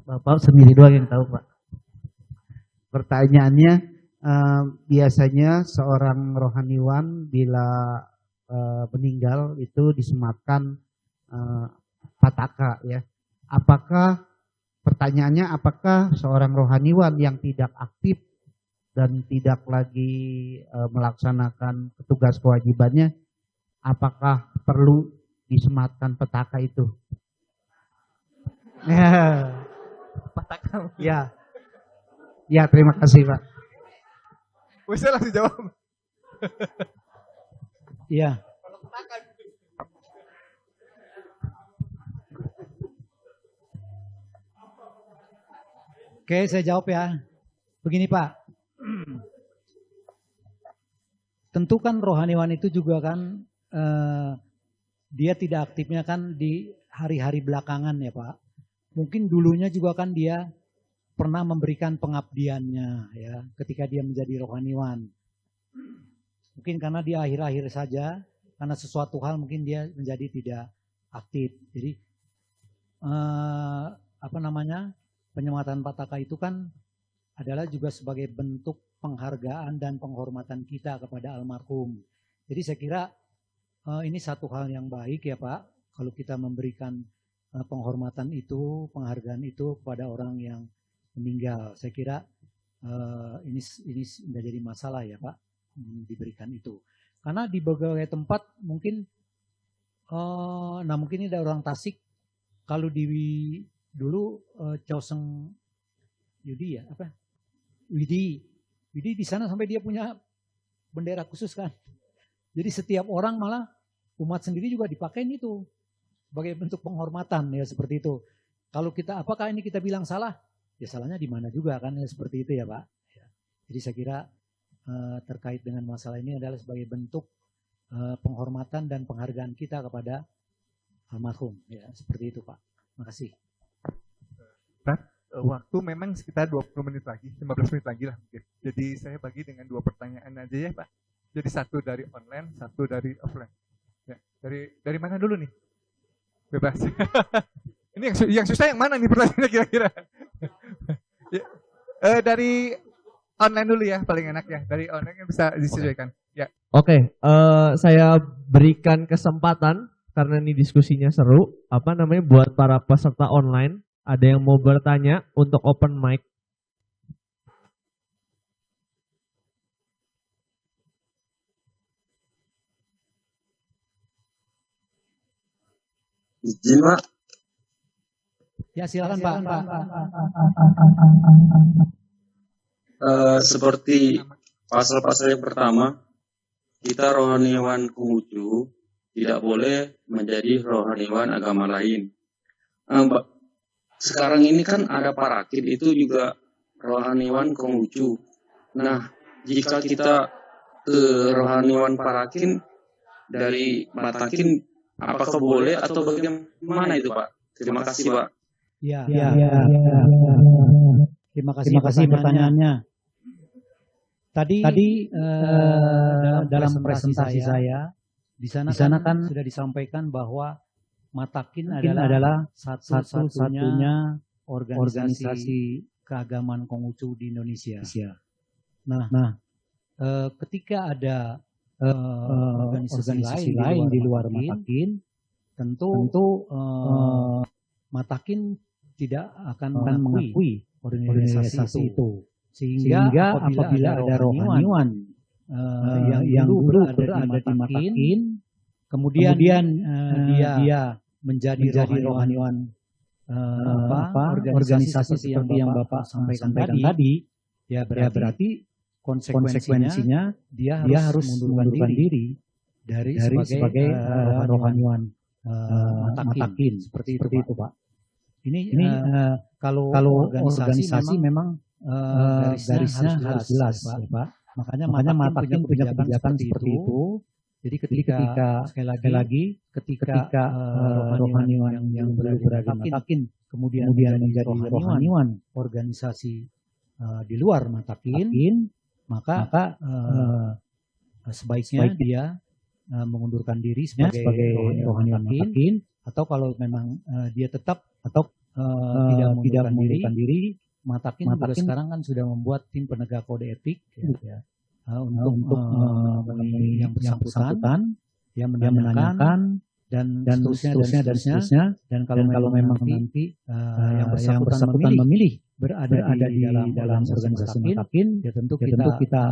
Bapak sendiri doang yang tahu Pak. Pertanyaannya biasanya seorang rohaniwan bila meninggal itu disematkan pataka ya. Pertanyaannya apakah seorang rohaniwan yang tidak aktif dan tidak lagi melaksanakan tugas kewajibannya, apakah perlu disematkan petaka itu? Pataka. Ya, terima kasih Pak. Bisa langsung jawab. Iya. Oke, saya jawab ya. Begini Pak. Tentu kan rohaniwan itu juga kan dia tidak aktifnya kan di hari-hari belakangan ya Pak. Mungkin dulunya juga kan dia pernah memberikan pengabdiannya ya ketika dia menjadi rohaniwan. Mungkin karena di akhir-akhir saja, karena sesuatu hal mungkin dia menjadi tidak aktif. Jadi penyematan pataka itu kan adalah juga sebagai bentuk penghargaan dan penghormatan kita kepada almarhum. Jadi saya kira ini satu hal yang baik ya Pak, kalau kita memberikan penghormatan itu, penghargaan itu kepada orang yang meninggal. Saya kira ini tidak jadi masalah ya Pak, diberikan itu. Karena di berbagai tempat mungkin, mungkin ini ada orang Tasik, kalau dulu Causeng Yudi ya, Widi di sana sampai dia punya bendera khusus kan. Jadi setiap orang malah umat sendiri juga dipakai itu sebagai bentuk penghormatan ya seperti itu. Kalau kita apakah ini kita bilang salah? Ya salahnya di mana juga kan ya, seperti itu ya Pak. Ya. Jadi saya kira terkait dengan masalah ini adalah sebagai bentuk penghormatan dan penghargaan kita kepada almarhum ya seperti itu Pak. Terima kasih. Waktu memang sekitar 20 menit lagi, 15 menit lagi lah mungkin. Jadi saya bagi dengan 2 pertanyaan aja ya Pak. Jadi satu dari online, satu dari offline. Ya, dari mana dulu nih? Bebas. Ini yang susah yang mana nih pertanyaannya kira-kira? Ya, dari online dulu ya, paling enak ya. Dari online yang bisa disesuaikan. Ya. Oke, saya berikan kesempatan karena ini diskusinya seru. Buat para peserta online, ada yang mau bertanya untuk open mic? Izin Pak. Ya silakan Pak. Seperti pasal-pasal yang pertama, kita rohaniwan Konghucu tidak boleh menjadi rohaniwan agama lain. Sekarang ini kan ada Parakin itu juga rohaniwan Konghucu. Nah, jika kita ke rohaniwan Parakin dari Batakin, apakah boleh atau bagaimana itu Pak? Terima kasih Pak. Ya. Terima kasih pertanyaannya. Tadi dalam presentasi saya di sana kan sudah disampaikan bahwa Matakin adalah satu-satunya organisasi keagamaan Konghucu di Indonesia. Nah, ketika ada organisasi lain di luar Matakin, tentu Matakin tidak akan mengakui organisasi itu. Sehingga apabila ada rohaniwan yang dulu berada di Matakin, kemudian dia menjadi rohaniwan organisasi seperti yang Bapak sampaikan tadi, ya berarti konsekuensinya dia harus mengundurkan diri dari sebagai rohaniwan Matakin, seperti itu Pak. Ini kalau organisasi memang garisnya harus jelas Pak. Makanya Matakin punya kebijakan seperti itu. Jadi ketika sekali lagi ketika rohaniwan yang berada di Matakin kemudian menjadi rohaniwan organisasi di luar Matakin, maka sebaiknya dia mengundurkan diri sebagai rohaniwan Matakin, atau kalau memang dia tetap tidak mengundurkan diri, Matakin juga sekarang kan sudah membuat tim penegak kode etik untuk yang bersangkutan, yang menanyakan dan seterusnya. Dan kalau memang nanti yang bersangkutan memilih berada di dalam organisasi Matakin, ya tentu kita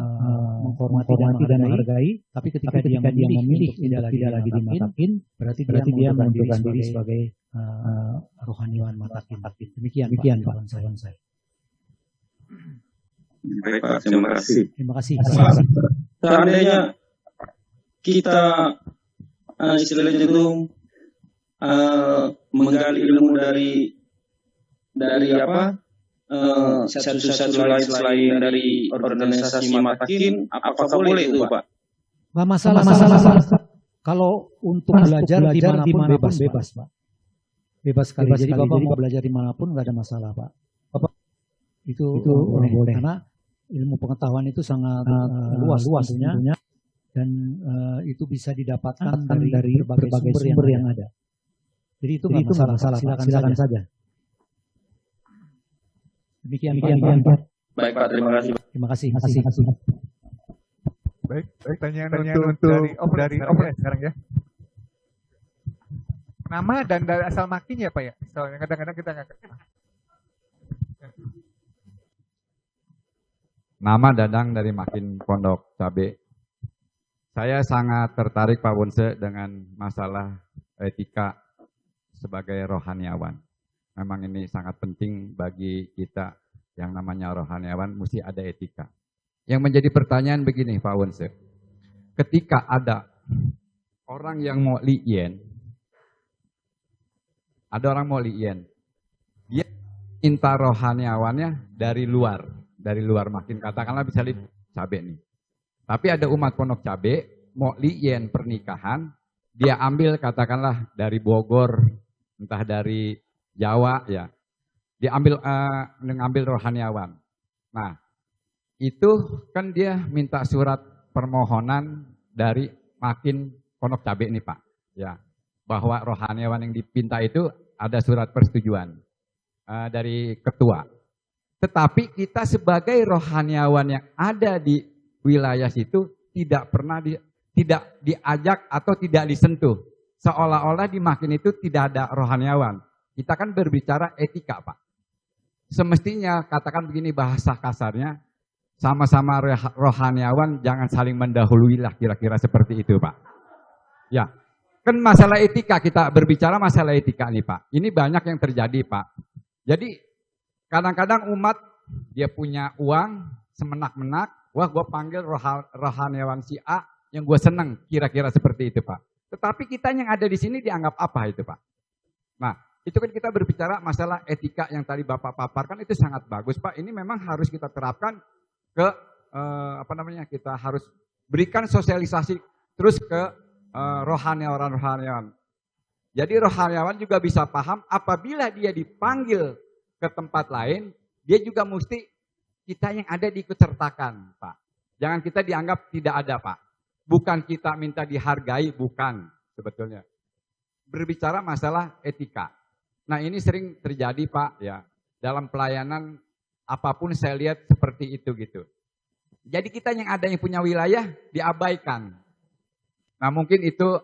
menghormati dan menghargai. Tapi ketika dia memilih tidak lagi di Matakin, berarti dia mengundurkan diri sebagai rohaniwan Matakin. Demikian Pak saya. Baik Pak, terima kasih. Terima kasih. Seandainya kita istilahnya itu menggali ilmu dari apa satu lain selain dari organisasi Matakin, apakah boleh itu Pak? Nggak masalah. Kalau untuk belajar dimanapun bebas Pak. Bebas sekali. Jadi Bapak mau belajar dimanapun nggak ada masalah Pak. Itu boleh. Karena ilmu pengetahuan itu sangat luas tentunya, dan itu bisa didapatkan dari berbagai sumber yang ada. Jadi itu nggak masalah. Silakan saja. Demikian. Baik Pak, terima kasih. Terima kasih. Baik, pertanyaan untuk dari sekarang ya. Nama dan dari asal makin ya Pak ya. Soalnya kadang-kadang kita nggak. Nama Dadang dari Makin Pondok Cabe. Saya sangat tertarik Pak Wonse dengan masalah etika sebagai rohaniawan. Memang ini sangat penting bagi kita yang namanya rohaniawan, mesti ada etika. Yang menjadi pertanyaan begini Pak Wonse. Ketika ada orang yang mau liyen, dia minta rohaniawannya dari luar Makin, katakanlah bisa Cabe nih. Tapi ada umat Pondok Cabe mau liyen pernikahan, dia ambil katakanlah dari Bogor, entah dari Jawa ya. Dia ngambil rohaniawan. Nah, itu kan dia minta surat permohonan dari Makin Pondok Cabe nih Pak. Ya, bahwa rohaniawan yang dipinta itu ada surat persetujuan dari ketua. Tetapi kita sebagai rohaniawan yang ada di wilayah situ tidak pernah tidak diajak atau tidak disentuh. Seolah-olah di Makin itu tidak ada rohaniawan. Kita kan berbicara etika Pak. Semestinya katakan begini bahasa kasarnya, sama-sama rohaniawan jangan saling mendahului lah, kira-kira seperti itu Pak. Ya, kan masalah etika, kita berbicara masalah etika nih Pak. Ini banyak yang terjadi Pak. Jadi kadang-kadang umat dia punya uang semenak-menak, wah gue panggil rohaniawan si A yang gue seneng, kira-kira seperti itu Pak. Tetapi kita yang ada di sini dianggap apa itu Pak? Nah, itu kan kita berbicara masalah etika yang tadi Bapak paparkan, itu sangat bagus Pak. Ini memang harus kita terapkan ke kita harus berikan sosialisasi terus ke rohaniawan. Jadi rohaniawan juga bisa paham apabila dia dipanggil ke tempat lain, dia juga mesti kita yang ada diikutsertakan, Pak. Jangan kita dianggap tidak ada, Pak. Bukan kita minta dihargai, bukan sebetulnya. Berbicara masalah etika. Nah, ini sering terjadi, Pak, ya. Dalam pelayanan apapun saya lihat seperti itu gitu. Jadi kita yang ada yang punya wilayah diabaikan. Nah mungkin itu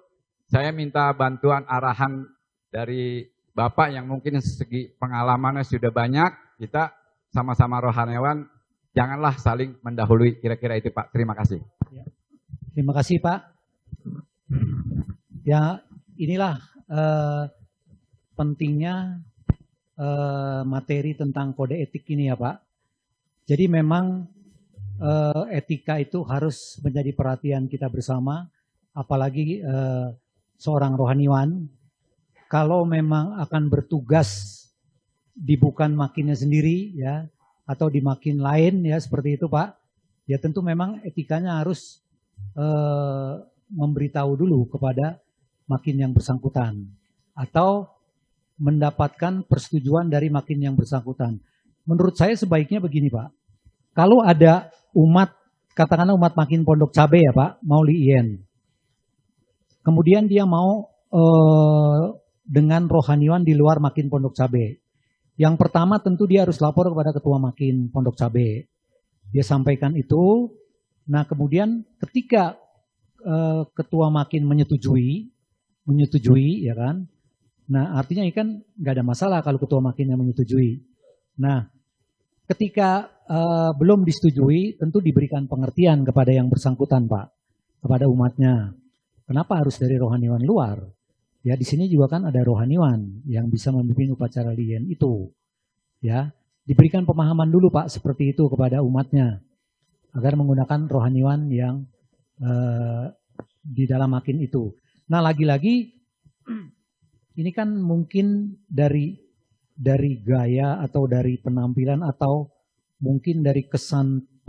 saya minta bantuan arahan dari Bapak yang mungkin segi pengalamannya sudah banyak. Kita sama-sama rohaniawan, janganlah saling mendahului, kira-kira itu Pak. Terima kasih. Terima kasih Pak. Ya inilah pentingnya materi tentang kode etik ini ya Pak. Jadi memang etika itu harus menjadi perhatian kita bersama, apalagi seorang rohaniwan. Kalau memang akan bertugas di bukan makinnya sendiri ya, atau di makin lain ya seperti itu Pak, ya tentu memang etikanya harus memberitahu dulu kepada makin yang bersangkutan atau mendapatkan persetujuan dari makin yang bersangkutan. Menurut saya sebaiknya begini Pak, kalau ada umat, katakanlah umat makin Pondok Cabe ya Pak, mau liien, kemudian dia mau dengan rohaniwan di luar makin Pondok Cabe. Yang pertama tentu dia harus lapor kepada ketua makin Pondok Cabe. Dia sampaikan itu. Nah kemudian ketika ketua makin menyetujui ya kan. Nah artinya ini kan nggak ada masalah kalau ketua makin yang menyetujui. Nah ketika belum disetujui tentu diberikan pengertian kepada yang bersangkutan Pak, kepada umatnya. Kenapa harus dari rohaniwan luar? Ya di sini juga kan ada rohaniwan yang bisa memimpin upacara lien itu. Ya, diberikan pemahaman dulu Pak seperti itu kepada umatnya agar menggunakan rohaniwan yang di dalam makin itu. Nah, lagi-lagi ini kan mungkin dari gaya atau dari penampilan atau mungkin dari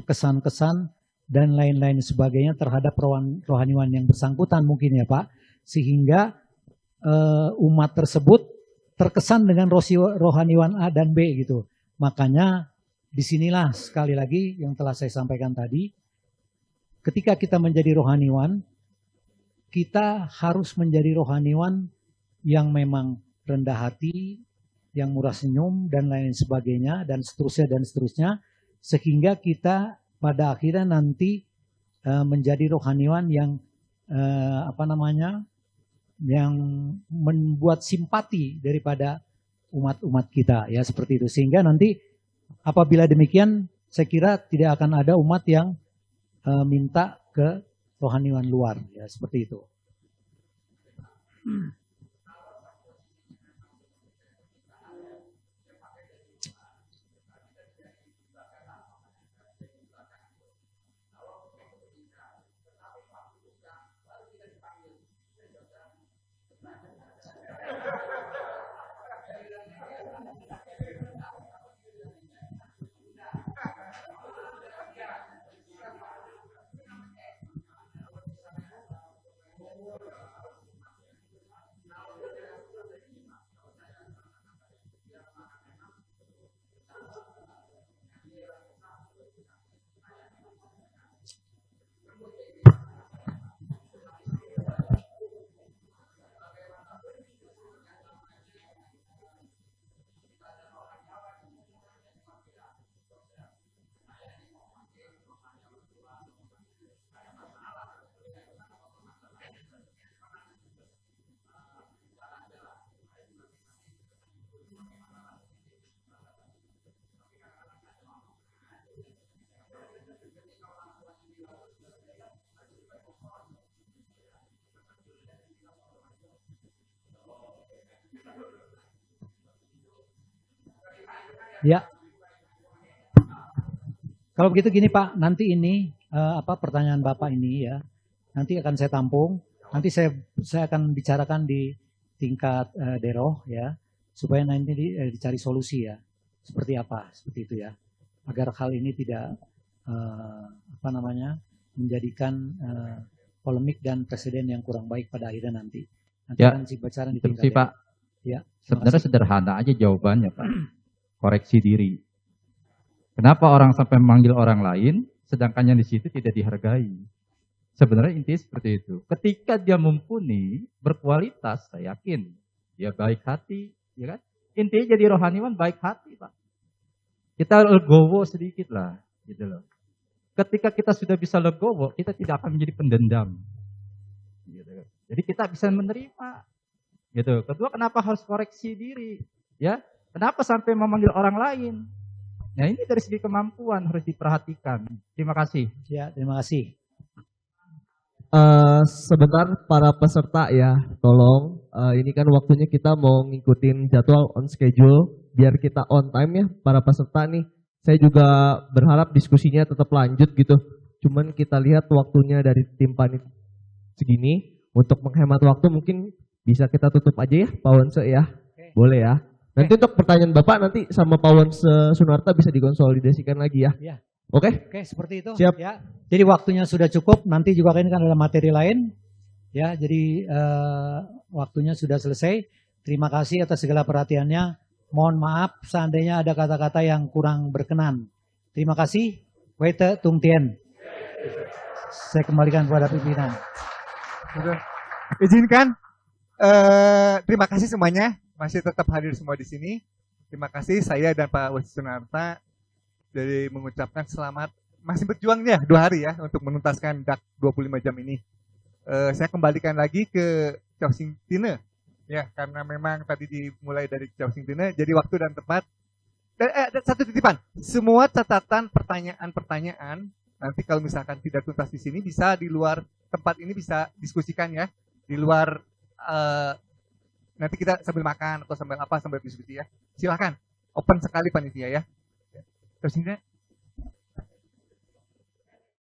kesan-kesan dan lain-lain sebagainya terhadap rohaniwan yang bersangkutan mungkin ya Pak, sehingga umat tersebut terkesan dengan rohaniwan A dan B gitu. Makanya disinilah sekali lagi yang telah saya sampaikan tadi, ketika kita menjadi rohaniwan, kita harus menjadi rohaniwan yang memang rendah hati, yang murah senyum dan lain sebagainya dan seterusnya sehingga kita pada akhirnya nanti menjadi rohaniwan yang yang membuat simpati daripada umat-umat kita ya seperti itu, sehingga nanti apabila demikian saya kira tidak akan ada umat yang minta ke rohaniwan luar ya seperti itu. Ya, kalau begitu gini Pak, nanti ini pertanyaan Bapak ini ya, nanti akan saya tampung, nanti saya akan bicarakan di tingkat Deroh ya, supaya nanti dicari solusi ya, seperti seperti itu ya, agar hal ini tidak menjadikan polemik dan presiden yang kurang baik pada akhirnya nanti. Nanti ya, akan dibicarakan di tingkat Deroh. Pak. Ya, sebenarnya sederhana aja jawabannya Pak. Koreksi diri. Kenapa orang sampai memanggil orang lain, sedangkan yang di situ tidak dihargai? Sebenarnya intinya seperti itu. Ketika dia mumpuni, berkualitas, saya yakin dia baik hati, ya kan? Intinya jadi rohaniwan baik hati, Pak. kita legowo sedikit lah, gitu loh. Ketika kita sudah bisa legowo, kita tidak akan menjadi pendendam. Gitu. Jadi kita bisa menerima. Gitu. Kedua, kenapa harus koreksi diri? Ya, kenapa sampai memanggil orang lain? Nah, ini dari segi kemampuan harus diperhatikan. Terima kasih. Ya, terima kasih. Sebentar para peserta ya, tolong ini kan waktunya kita mau ngikutin jadwal on schedule biar kita on time ya para peserta nih. Saya juga berharap diskusinya tetap lanjut gitu. Cuman kita lihat waktunya dari tim panitia segini, untuk menghemat waktu mungkin bisa kita tutup aja ya Pak Wonse ya. Boleh ya. Nanti untuk pertanyaan Bapak nanti sama Pak Wonse Sunarta bisa dikonsolidasikan lagi ya. Ya. Oke? Oke, seperti itu. Siap. Ya. Jadi waktunya sudah cukup. Nanti juga ini kan ada materi lain. Ya, jadi waktunya sudah selesai. Terima kasih atas segala perhatiannya. Mohon maaf seandainya ada kata-kata yang kurang berkenan. Terima kasih. Weite Tung Tien. Saya kembalikan kepada pimpinan. Izinkan. Terima kasih semuanya. Masih tetap hadir semua di sini. Terima kasih saya dan Pak Wonse Sunarta dari mengucapkan selamat, masih berjuang ya 2 hari ya untuk menuntaskan DAK 25 jam ini. Saya kembalikan lagi ke Chow Sing Tine ya, karena memang tadi dimulai dari Chow Sing Tine, jadi waktu dan tempat. Dan satu titipan, semua catatan pertanyaan nanti kalau misalkan tidak tuntas di sini bisa di luar tempat ini bisa diskusikan ya, di luar nanti kita sambil makan atau sambil apa sambil diskusi ya. Silakan, open sekali panitia ya. Terus ini